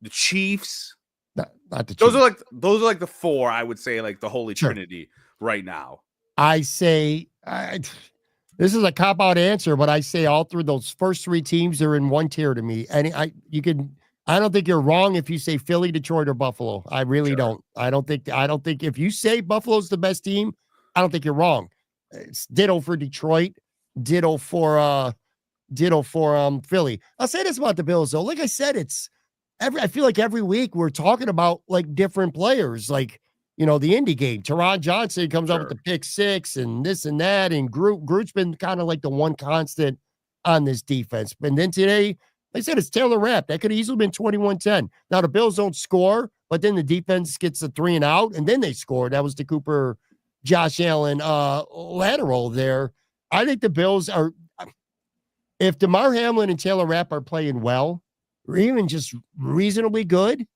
the Chiefs. Not the Chiefs. Those are like the 4, I would say, like the holy trinity right now. I say this is a cop-out answer, but I say all through those first 3 teams are in one tier to me. And I don't think you're wrong if you say Philly, Detroit, or Buffalo. I really don't. I don't think if you say Buffalo's the best team, I don't think you're wrong. It's ditto for Detroit, ditto for Philly. I'll say this about the Bills though. Like I said, I feel like every week we're talking about like different players, like, you know, the indie game. Teron Johnson comes up with the pick 6 and this and that, and Groot's been kind of like the one constant on this defense. And then today, like I said, it's Taylor Rapp. That could have easily been 21-10. Now, the Bills don't score, but then the defense gets a 3 and out, and then they score. That was the Cooper, Josh Allen lateral there. I think the Bills are, if DeMar Hamlin and Taylor Rapp are playing well, or even just reasonably good,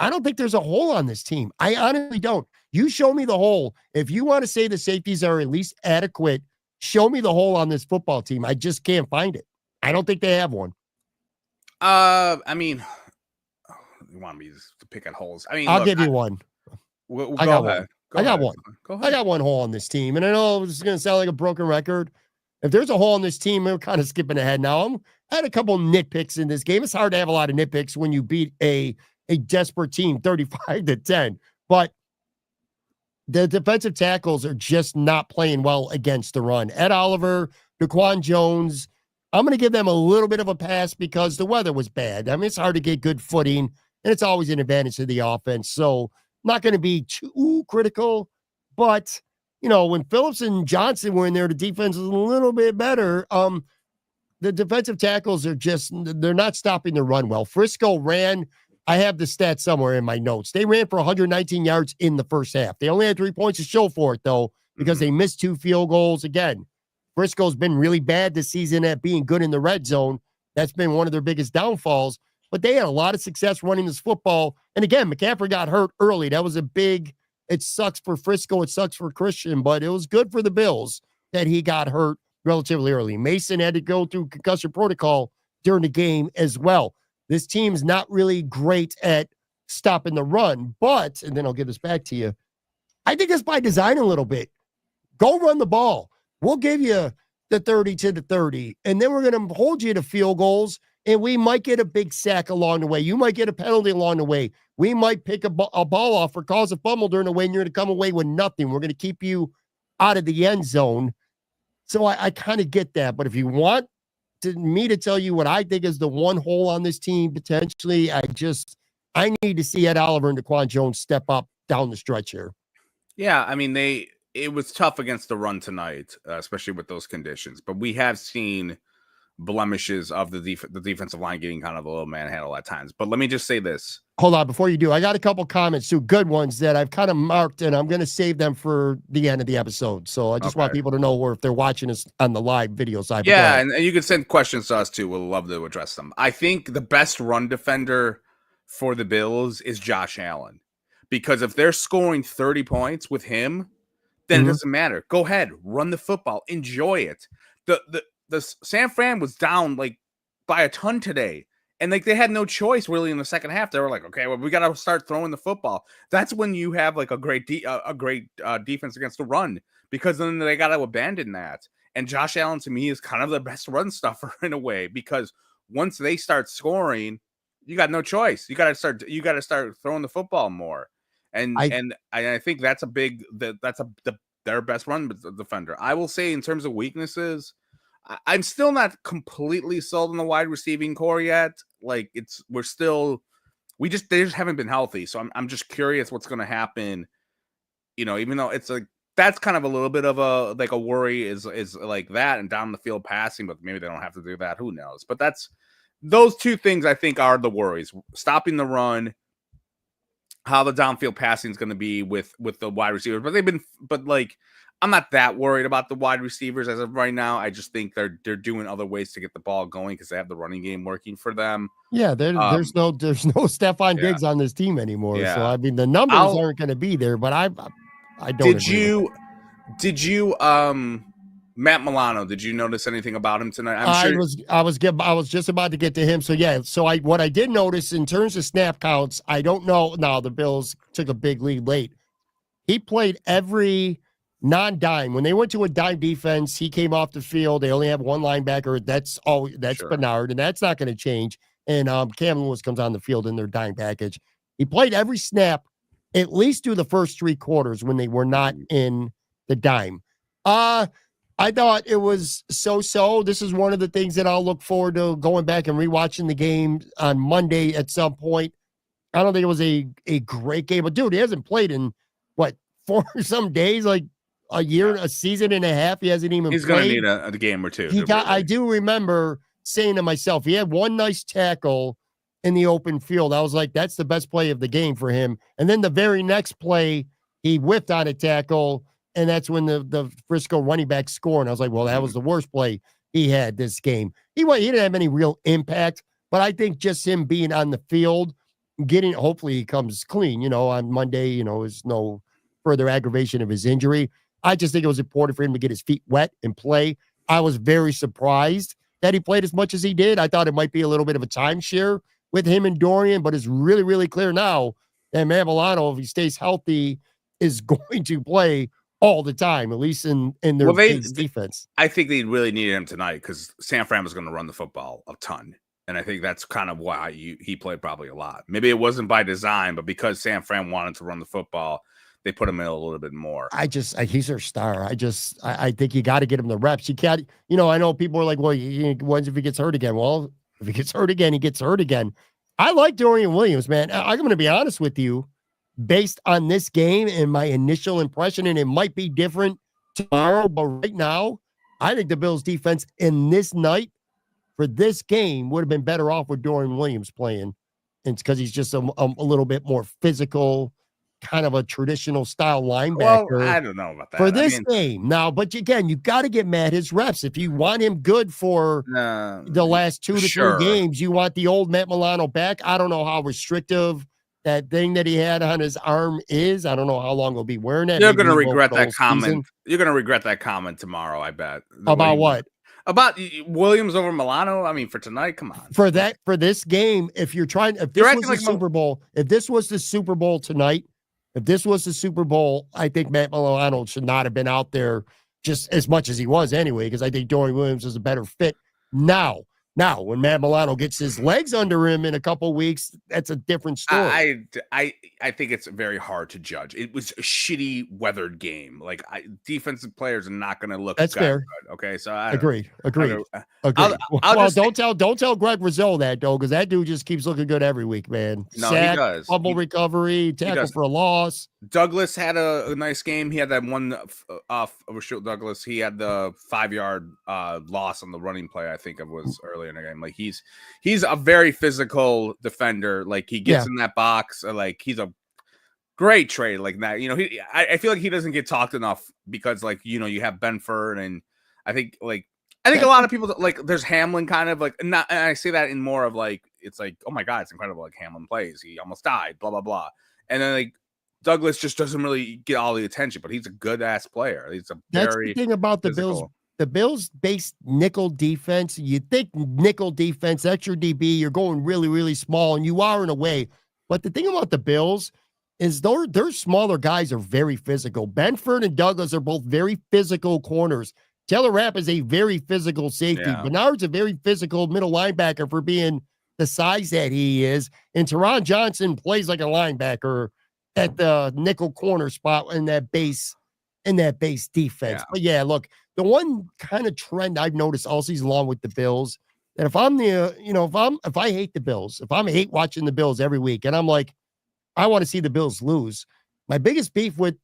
I don't think there's a hole on this team. I honestly don't. You show me the hole. If you want to say the safeties are at least adequate, show me the hole on this football team. I just can't find it. I don't think they have one. I mean, you want me to pick at holes? I mean, I'll give you one. I got one. I got one. I got one hole on this team, and I know it's going to sound like a broken record. If there's a hole in this team, we're kind of skipping ahead now. I had a couple nitpicks in this game. It's hard to have a lot of nitpicks when you beat a desperate team 35-10, but the defensive tackles are just not playing well against the run. Ed Oliver, Daquan Jones, I'm going to give them a little bit of a pass because the weather was bad. I mean, it's hard to get good footing, and it's always an advantage to the offense. So, not going to be too critical. But, when Phillips and Johnson were in there, the defense was a little bit better. The defensive tackles they're not stopping the run well. Frisco ran, I have the stats somewhere in my notes. They ran for 119 yards in the first half. They only had 3 points to show for it, though, because they missed 2 field goals. Again, Frisco's been really bad this season at being good in the red zone. That's been one of their biggest downfalls. But they had a lot of success running this football. And again, McCaffrey got hurt early. That was it sucks for Frisco. It sucks for Christian, but it was good for the Bills that he got hurt relatively early. Mason had to go through concussion protocol during the game as well. This team's not really great at stopping the run, but, and then I'll give this back to you, I think it's by design a little bit. Go run the ball. We'll give you the 30 to the 30, and then we're going to hold you to field goals, and we might get a big sack along the way. You might get a penalty along the way. We might pick a ball off or cause a fumble during the way, and you're going to come away with nothing. We're going to keep you out of the end zone. So I kind of get that. But if you want me to tell you what I think is the one hole on this team, potentially, I need to see Ed Oliver and DaQuan Jones step up down the stretch here. Yeah, I mean, it was tough against the run tonight, especially with those conditions. But we have seen blemishes of the defensive line getting kind of a little manhandle at times. But let me just say this. Hold on, before you do, I got a couple comments too, good ones that I've kind of marked, and I'm going to save them for the end of the episode. So I just want people to know where if they're watching us on the live video side. Yeah, and you can send questions to us too. We'll love to address them. I think the best run defender for the Bills is Josh Allen, because if they're scoring 30 points with him, then it doesn't matter. Go ahead, run the football, enjoy it. The San Fran was down by a ton today. And they had no choice really in the second half. They were like, okay, well, we got to start throwing the football. That's when you have a great defense against the run, because then they got to abandon that. And Josh Allen to me is kind of the best run stuffer in a way, because once they start scoring, you got no choice. You got to start throwing the football more. And I think that's their best run defender. I will say in terms of weaknesses, I'm still not completely sold on the wide receiving core yet. They just haven't been healthy. So I'm just curious what's going to happen. Even though it's that's kind of a little bit of a worry is like that and down the field passing, but maybe they don't have to do that. Who knows? But those two things I think are the worries: stopping the run, how the downfield passing is going to be with the wide receivers. I'm not that worried about the wide receivers as of right now. I just think they're doing other ways to get the ball going because they have the running game working for them. Yeah, there's no Stephon Diggs on this team anymore. Yeah. So I mean the numbers aren't going to be there, but I don't. Did you Matt Milano, did you notice anything about him tonight? I was just about to get to him. So yeah, what I did notice in terms of snap counts, I don't know. Now the Bills took a big lead late. He played every non-dime. When they went to a dime defense, he came off the field. They only have one linebacker. That's Bernard, and that's not going to change. And Cam Lewis comes on the field in their dime package. He played every snap, at least through the first 3 quarters when they were not in the dime. I thought it was so-so. This is one of the things that I'll look forward to going back and rewatching the game on Monday at some point. I don't think it was a great game. But, dude, he hasn't played in, 4 some days, a year, a season and a half. He hasn't even He's played. He's going to need a game or two. I do remember saying to myself, he had one nice tackle in the open field. I was like, that's the best play of the game for him. And then the very next play, he whipped on a tackle, and that's when the Frisco running back scored. And I was like, well, that was the worst play he had this game. He didn't have any real impact, but I think just him being on the field, hopefully he comes clean, on Monday, is no further aggravation of his injury. I just think it was important for him to get his feet wet and play. I was very surprised that he played as much as he did. I thought it might be a little bit of a timeshare with him and Dorian, but it's really, really clear now that Matt Milano, if he stays healthy, is going to play all the time, at least in their defense. I think they really needed him tonight because San Fran was going to run the football a ton. And I think that's kind of why he played probably a lot. Maybe it wasn't by design, but because San Fran wanted to run the football, they put him in a little bit more. He's their star. I think you got to get him the reps. You can't, I know people are like, well, what if he gets hurt again? Well, if he gets hurt again, he gets hurt again. I like Dorian Williams, man. I'm going to be honest with you, based on this game and my initial impression, and it might be different tomorrow, but right now, I think the Bills defense in this night for this game would have been better off with Dorian Williams playing. And it's because he's just a little bit more physical, kind of a traditional style linebacker. Well, I don't know about that. For this game. Now, but again, you got to get Matt his reps. If you want him good for the last 2 to 3 games, you want the old Matt Milano back. I don't know how restrictive that thing that he had on his arm is. I don't know how long he'll be wearing it. You're going to regret that comment. Season. You're going to regret that comment tomorrow, I bet. About what? About Williams over Milano? I mean, for tonight, come on. For this game, if this was the Super Bowl, if this was the Super Bowl tonight, if this was the Super Bowl, I think Matt Milano should not have been out there just as much as he was anyway, because I think Dorian Williams is a better fit now. Now, when Matt Milano gets his legs under him in a couple weeks, that's a different story. I think it's very hard to judge. It was a shitty weathered game. Like defensive players are not going to look. That's fair. Good. Okay, so I agreed. Don't tell Greg Rizzo that though, because that dude just keeps looking good every week, man. No, Sack, he does. Fumble recovery, tackle for a loss. Douglas had a nice game. He had that one off Rasheed Douglas. He had the 5-yard loss on the running play. I think it was earlier in the game. Like he's a very physical defender. Like he gets in that box. Like he's a great trade like that. I feel like he doesn't get talked enough because you have Benford and I think a lot of people like there's Hamlin kind of like not. And I say that in more of like it's like oh my god it's incredible like Hamlin plays. He almost died. Blah blah blah. And then like Douglas just doesn't really get all the attention, but he's a good ass player. That's the thing about the Bills. The Bills based nickel defense. You think nickel defense, that's your DB. You're going really, really small, and you are in a way. But the thing about the Bills is their smaller guys are very physical. Benford and Douglas are both very physical corners. Taylor Rapp is a very physical safety. Yeah. Bernard's a very physical middle linebacker for being the size that he is. And Teron Johnson plays like a linebacker at the nickel corner spot in that base defense. Yeah. But yeah, look, the one kind of trend I've noticed all season long with the Bills, that if I'm if I hate the Bills, if I hate watching the Bills every week, and I'm like, I want to see the Bills lose. My biggest beef with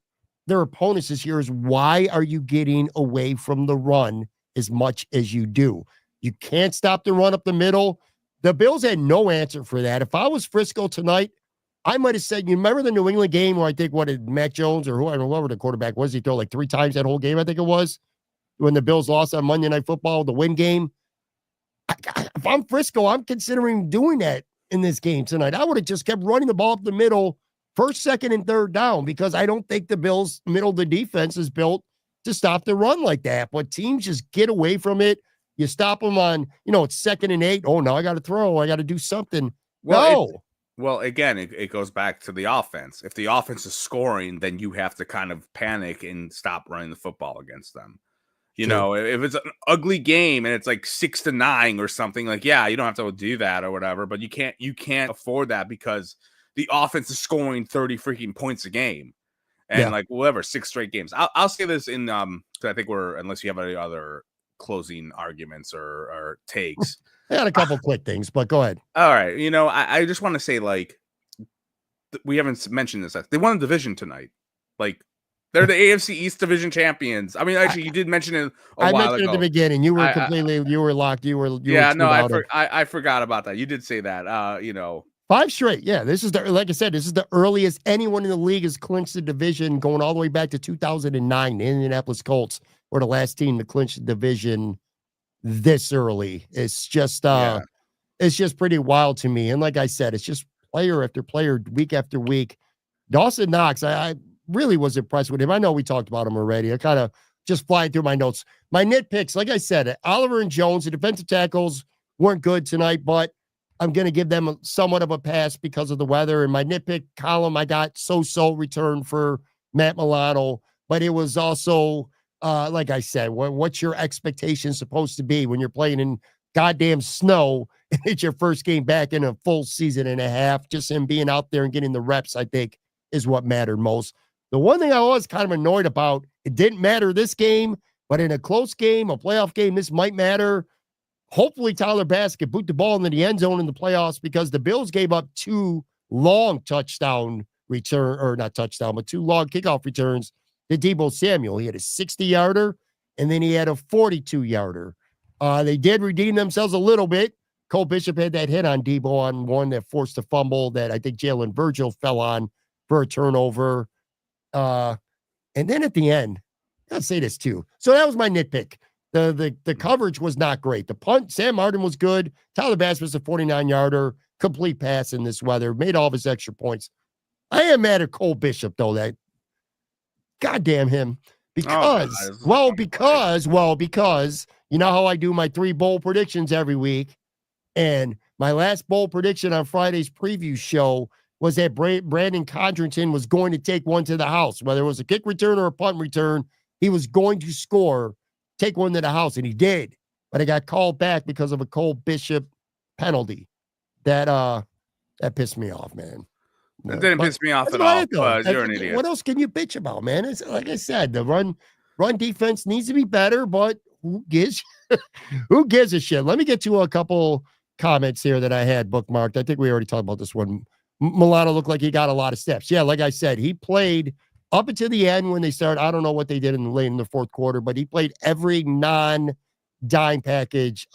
their opponents this year is why are you getting away from the run as much as you do? You can't stop the run up the middle. The Bills had no answer for that. If I was Frisco tonight, I might have said, you remember the New England game where I think Mac Jones or whoever the quarterback was, he threw like 3 times that whole game, I think it was, when the Bills lost on Monday Night Football, the win game. If I'm Frisco, I'm considering doing that in this game tonight. I would have just kept running the ball up the middle, first, second, and third down, because I don't think the Bills' middle of the defense is built to stop the run like that. But teams just get away from it. You stop them on, it's 2nd and 8. Oh, now I got to throw. I got to do something. Well, again, it goes back to the offense. If the offense is scoring, then you have to kind of panic and stop running the football against them. If it's an ugly game and it's like 6-9 or something, like, yeah, you don't have to do that or whatever, but you can't afford that because the offense is scoring 30 freaking points a game. And like whatever, 6 straight games. I'll say this in because I think unless you have any other closing arguments or takes. I got a couple quick things, but go ahead. All right. I just want to say, like, we haven't mentioned this. They won a division tonight. Like, they're the AFC East division champions. I mean, actually, you did mention it I mentioned it at the beginning. You were you were locked. I forgot about that. You did say that. 5 straight. Yeah, this is like I said, this is the earliest anyone in the league has clinched the division, going all the way back to 2009. The Indianapolis Colts were the last team to clinch the division this early. It's just it's just pretty wild to me. And like I said, it's just player after player, week after week. Dawson Knox, I really was impressed with him. I know we talked about him already. I kind of just flying through my notes. My nitpicks, like I said, Oliver and Jones, the defensive tackles weren't good tonight, but I'm going to give them somewhat of a pass because of the weather. And my nitpick column, I got so return for Matt Milano, but it was also, like I said, what's your expectation supposed to be when you're playing in goddamn snow and it's your first game back in a full season and a half? Just him being out there and getting the reps, I think, is what mattered most. The one thing I was kind of annoyed about, it didn't matter this game, but in a close game, a playoff game, this might matter. Hopefully Tyler Bass can boot the ball into the end zone in the playoffs because the Bills gave up 2 long touchdown return, or not touchdown, but 2 long kickoff returns to Deebo Samuel. He had a 60-yarder, and then he had a 42-yarder. They did redeem themselves a little bit. Cole Bishop had that hit on Deebo on one that forced a fumble that I think Jalen Virgil fell on for a turnover. And then at the end, I'll say this too. So that was my nitpick. The coverage was not great. The punt, Sam Martin was good. Tyler Bass was a 49-yarder, complete pass in this weather, made all of his extra points. I am mad at Cole Bishop, though, that goddamn him. Because you know how I do my 3 bowl predictions every week. And my last bowl prediction on Friday's preview show was that Brandon Condrington was going to take one to the house, whether it was a kick return or a punt return. He was going to score, take one to the house, and he did. But it got called back because of a Cole Bishop penalty. That pissed me off, man. It didn't piss me off at all. You're an idiot. What else can you bitch about, man? It's like I said, the run defense needs to be better, but who gives a shit? Let me get to a couple comments here that I had bookmarked. I think we already talked about this one. Milano looked like he got a lot of steps. Yeah, like I said, he played up until the end when they started. I don't know what they did late in the fourth quarter, but he played every non-dime package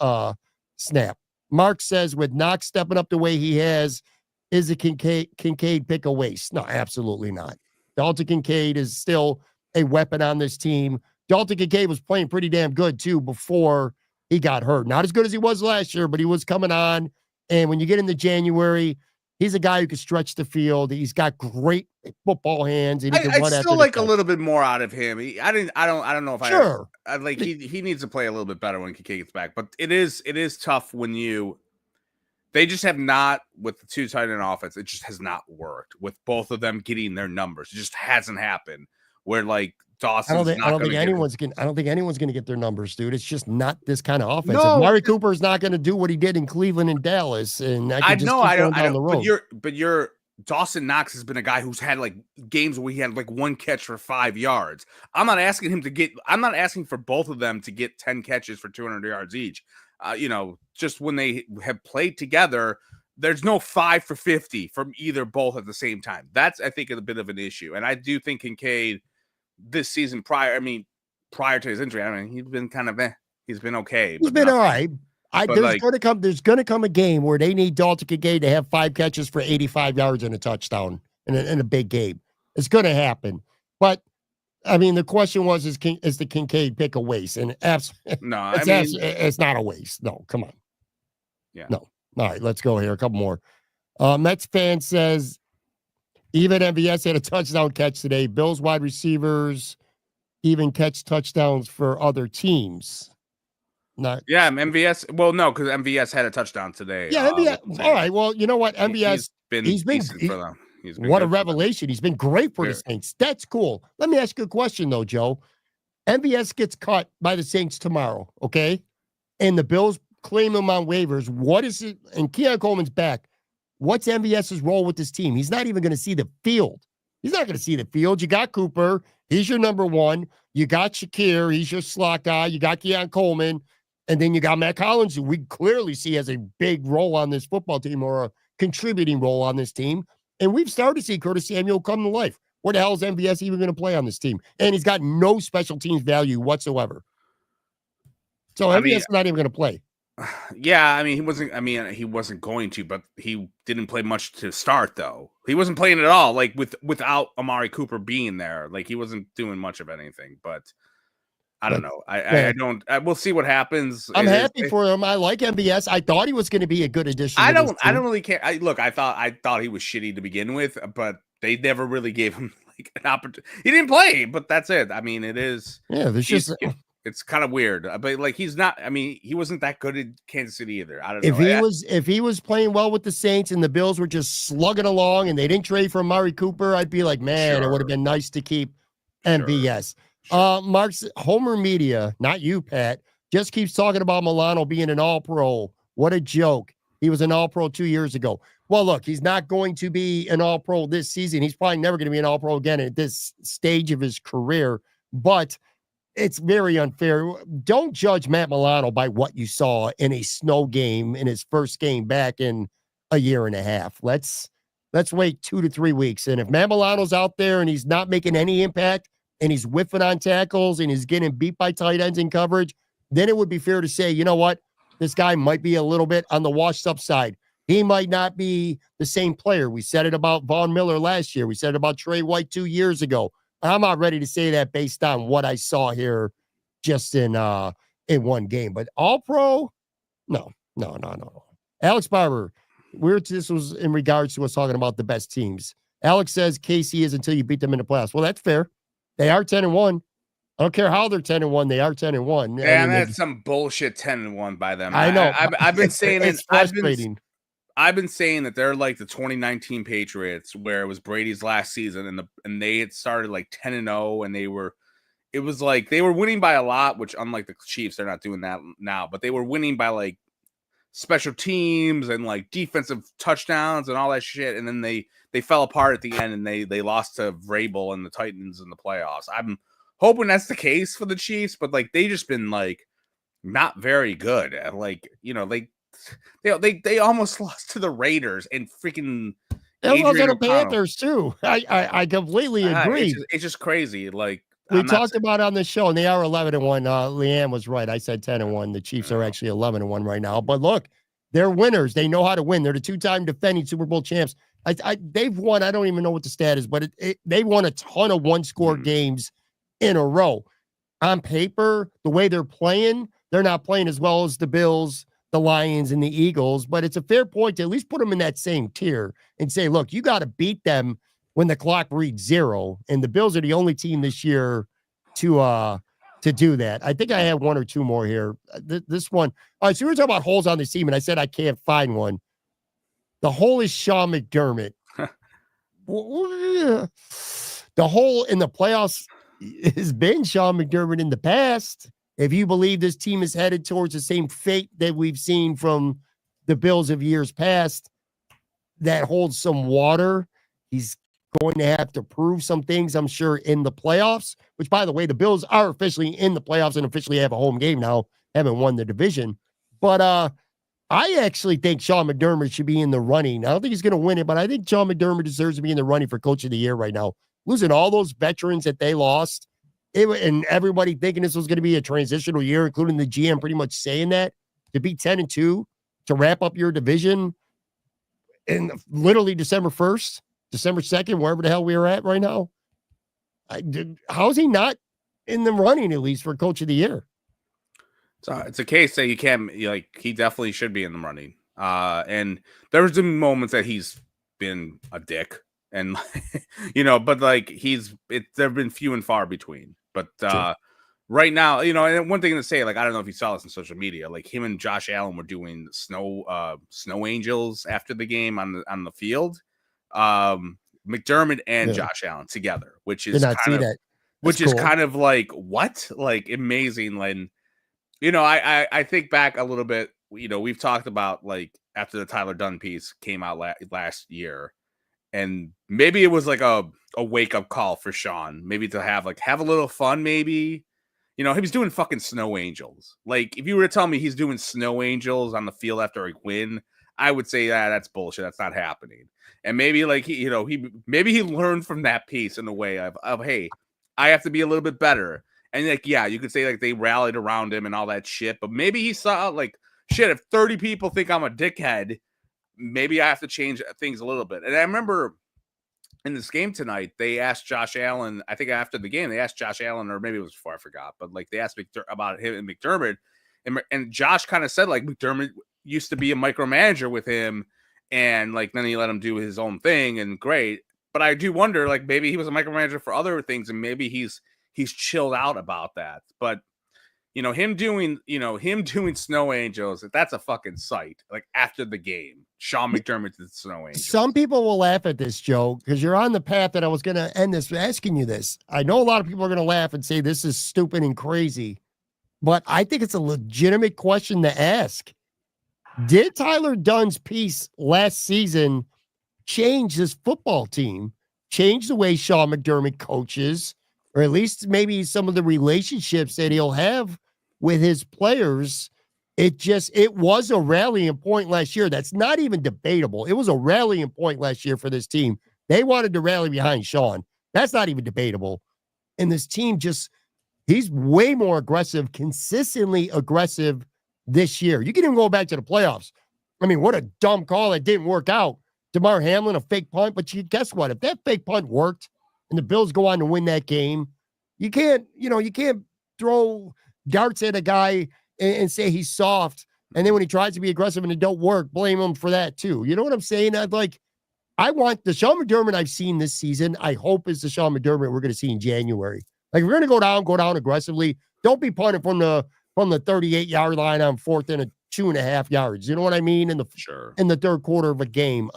snap. Mark says with Knox stepping up the way he has, is a Kincaid pick a waste? No, absolutely not. Dalton Kincaid is still a weapon on this team. Dalton Kincaid was playing pretty damn good too before he got hurt. Not as good as he was last year, but he was coming on. And when you get into January, he's a guy who can stretch the field. He's got great football hands. And I still like a little bit more out of him. I don't know if I like he needs to play a little bit better when Kincaid gets back. But it is tough when they just have not, with the 2 tight end offense, it just has not worked with both of them getting their numbers. It just hasn't happened. Where like Dawson, I don't think anyone's going to get their numbers, dude. It's just not this kind of offense. No, Mari Cooper is not going to do what he did in Cleveland and Dallas, and I don't. But your Dawson Knox has been a guy who's had like games where he had like 1 catch for 5 yards. I'm not asking for both of them to get 10 catches for 200 yards each. Just when they have played together, there's no 5 for 50 from either both at the same time. That's, I think, a bit of an issue. And I do think Kincaid this season prior to his injury, he's been kind of he's been okay. He's been all right. There's going to come a game where they need Dalton Kincaid to have 5 catches for 85 yards and a touchdown in a big game. It's going to happen. But the question was, is the Kincaid pick a waste? And no, it's not a waste. No, come on. Yeah. No. All right, let's go here. A couple more. Mets fan says, even MVS had a touchdown catch today. Bills wide receivers even catch touchdowns for other teams. MVS. Well, no, because MVS had a touchdown today. Yeah, MVS. All right. Well, you know what? MVS. He's been for them. What a revelation. He's been great for the Saints. That's cool. Let me ask you a question, though, Joe. MVS gets cut by the Saints tomorrow, okay? And the Bills claim him on waivers. What is it? And Keon Coleman's back. What's MVS's role with this team? He's not even going to see the field. He's not going to see the field. You got Cooper. He's your number 1. You got Shakir. He's your slot guy. You got Keon Coleman. And then you got Matt Collins, who we clearly see as a big role on this football team, or a contributing role on this team. And we've started to see Curtis Samuel come to life. Where the hell is MVS even going to play on this team? And he's got no special teams value whatsoever. So MVS is not even going to play. Yeah, he wasn't going to, but he didn't play much to start, though. He wasn't playing at all, like without Amari Cooper being there. Like, he wasn't doing much of anything, but I don't know. We'll see what happens. I'm happy for him. I like MVS. I thought he was going to be a good addition. I don't really care. I thought he was shitty to begin with, but they never really gave him like an opportunity. He didn't play, but that's it. It is. Yeah, there's just. It's kind of weird, but like he's not. He wasn't that good in Kansas City either. I don't know. If he was playing well with the Saints and the Bills were just slugging along and they didn't trade for Amari Cooper, I'd be like, man, It would have been nice to keep MVS. Sure. Mark's Homer Media, not you, Pat, just keeps talking about Milano being an All-Pro. What a joke. He was an All-Pro 2 years ago. Well, look, he's not going to be an All-Pro this season. He's probably never going to be an All-Pro again at this stage of his career, but it's very unfair. Don't judge Matt Milano by what you saw in a snow game in his first game back in a year and a half. Let's wait 2 to 3 weeks. And if Matt Milano's out there and he's not making any impact and he's whiffing on tackles and he's getting beat by tight ends in coverage, then it would be fair to say, you know what? This guy might be a little bit on the washed up side. He might not be the same player. We said it about Von Miller last year. We said it about Trey White 2 years ago. I'm not ready to say that based on what I saw here just in one game. But All-Pro, no. Alex Barber, this was in regards to us talking about the best teams. Alex says KC is until you beat them in the playoffs. Well, that's fair. They are 10-1. I don't care how they're 10-1. They are 10-1. Yeah, that's some bullshit 10-1 by them. I know. I've been saying it's frustrating. I've been saying that they're like the 2019 Patriots, where it was Brady's last season, and they had started like 10-0, and it was like they were winning by a lot, which unlike the Chiefs, they're not doing that now, but they were winning by like special teams and like defensive touchdowns and all that shit, and then they fell apart at the end, and they lost to Vrabel and the Titans in the playoffs. I'm hoping that's the case for the Chiefs, but like they just been like not very good at, like, you know, they almost lost to the Raiders and freaking they lost to the Panthers too. I completely agree. It's just crazy. Like we talked about on the show, and they are 11-1. Leanne was right. I said 10-1. The Chiefs are actually 11-1 right now. But look, they're winners. They know how to win. They're the 2-time defending Super Bowl champs. They've won. I don't even know what the stat is, but they won a ton of one-score games in a row. On paper, the way they're playing, they're not playing as well as the Bills, the Lions, and the Eagles, but it's a fair point to at least put them in that same tier and say, look, you got to beat them when the clock reads 0, and the Bills are the only team this year to do that. I think I have one or two more here. This one. All right, so we were talking about holes on the team, and I said I can't find one. The hole is Sean McDermott. The hole in the playoffs has been Sean McDermott in the past. If you believe this team is headed towards the same fate that we've seen from the Bills of years past, that holds some water. He's going to have to prove some things, I'm sure, in the playoffs, which, by the way, the Bills are officially in the playoffs and officially have a home game now, haven't won the division. But I actually think Sean McDermott should be in the running. I don't think he's going to win it, but I think Sean McDermott deserves to be in the running for Coach of the Year right now. Losing all those veterans that they lost, and everybody thinking this was going to be a transitional year, including the GM pretty much saying that, to be 10-2, to wrap up your division in literally December 1st, December 2nd, wherever the hell we are at right now. How's he not in the running, at least, for Coach of the Year? So it's a case that you can't, like, he definitely should be in the running. And there's been moments that he's been a dick. And, you know, but like there have been few and far between. But right now, you know, and one thing to say, like, I don't know if you saw this on social media, like him and Josh Allen were doing snow angels after the game on the field. McDermott and Josh Allen together, which is kind of like what? Like amazing. Like, you know, I think back a little bit, you know, we've talked about like after the Tyler Dunn piece came out last year. And maybe it was like a wake-up call for Sean, maybe to have a little fun, maybe. You know, he was doing fucking snow angels. Like, if you were to tell me he's doing snow angels on the field after a win, I would say that's bullshit. That's not happening. And maybe like he learned from that piece in a way of hey, I have to be a little bit better. And like, yeah, you could say like they rallied around him and all that shit, but maybe he saw like shit, if 30 people think I'm a dickhead, maybe I have to change things a little bit. And I remember in this game tonight, they asked Josh Allen, I think after the game, they asked Josh Allen, or maybe it was before, I forgot, but like they asked about him and McDermott. And Josh kind of said like McDermott used to be a micromanager with him. And like, then he let him do his own thing and great. But I do wonder, like maybe he was a micromanager for other things and maybe he's chilled out about that. But you know, him doing snow angels, that's a fucking sight. Like after the game, Sean McDermott did snow angels. Some people will laugh at this, Joe, because you're on the path that I was going to end this asking you this. I know a lot of people are going to laugh and say this is stupid and crazy, but I think it's a legitimate question to ask. Did Tyler Dunn's piece last season change this football team, change the way Sean McDermott coaches, or at least maybe some of the relationships that he'll have with his players? It was a rallying point last year. That's not even debatable. It was a rallying point last year for this team. They wanted to rally behind Sean. That's not even debatable. And this team he's way more aggressive, consistently aggressive this year. You can even go back to the playoffs. I mean, what a dumb call that didn't work out. DeMar Hamlin, a fake punt. But guess what? If that fake punt worked and the Bills go on to win that game, you can't throw darts at a guy and say he's soft. And then when he tries to be aggressive and it don't work, blame him for that too. You know what I'm saying? I want the Sean McDermott I've seen this season, I hope is the Sean McDermott we're going to see in January. Like, if we're going to go down aggressively. Don't be punting from the 38-yard line on 4th and 2.5 yards. You know what I mean? In the third quarter of a game.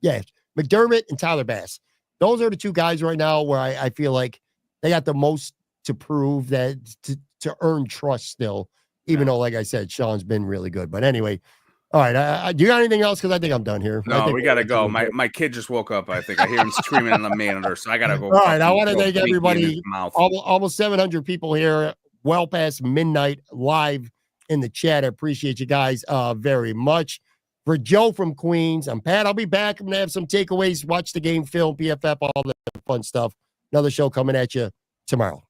Yeah, McDermott and Tyler Bass. Those are the two guys right now where I feel like they got the most to prove, that to earn trust still, even though, like I said, Sean's been really good. But anyway, all right. Do you got anything else? Because I think I'm done here. No, we got to go. My kid just woke up, I think. I hear him screaming in the monitor, so I got to go. All right. I want to thank everybody. Almost 700 people here, well past midnight, live in the chat. I appreciate you guys very much. For Joe from Queens, I'm Pat. I'll be back. I'm going to have some takeaways, watch the game, film, PFF, all that fun stuff. Another show coming at you tomorrow.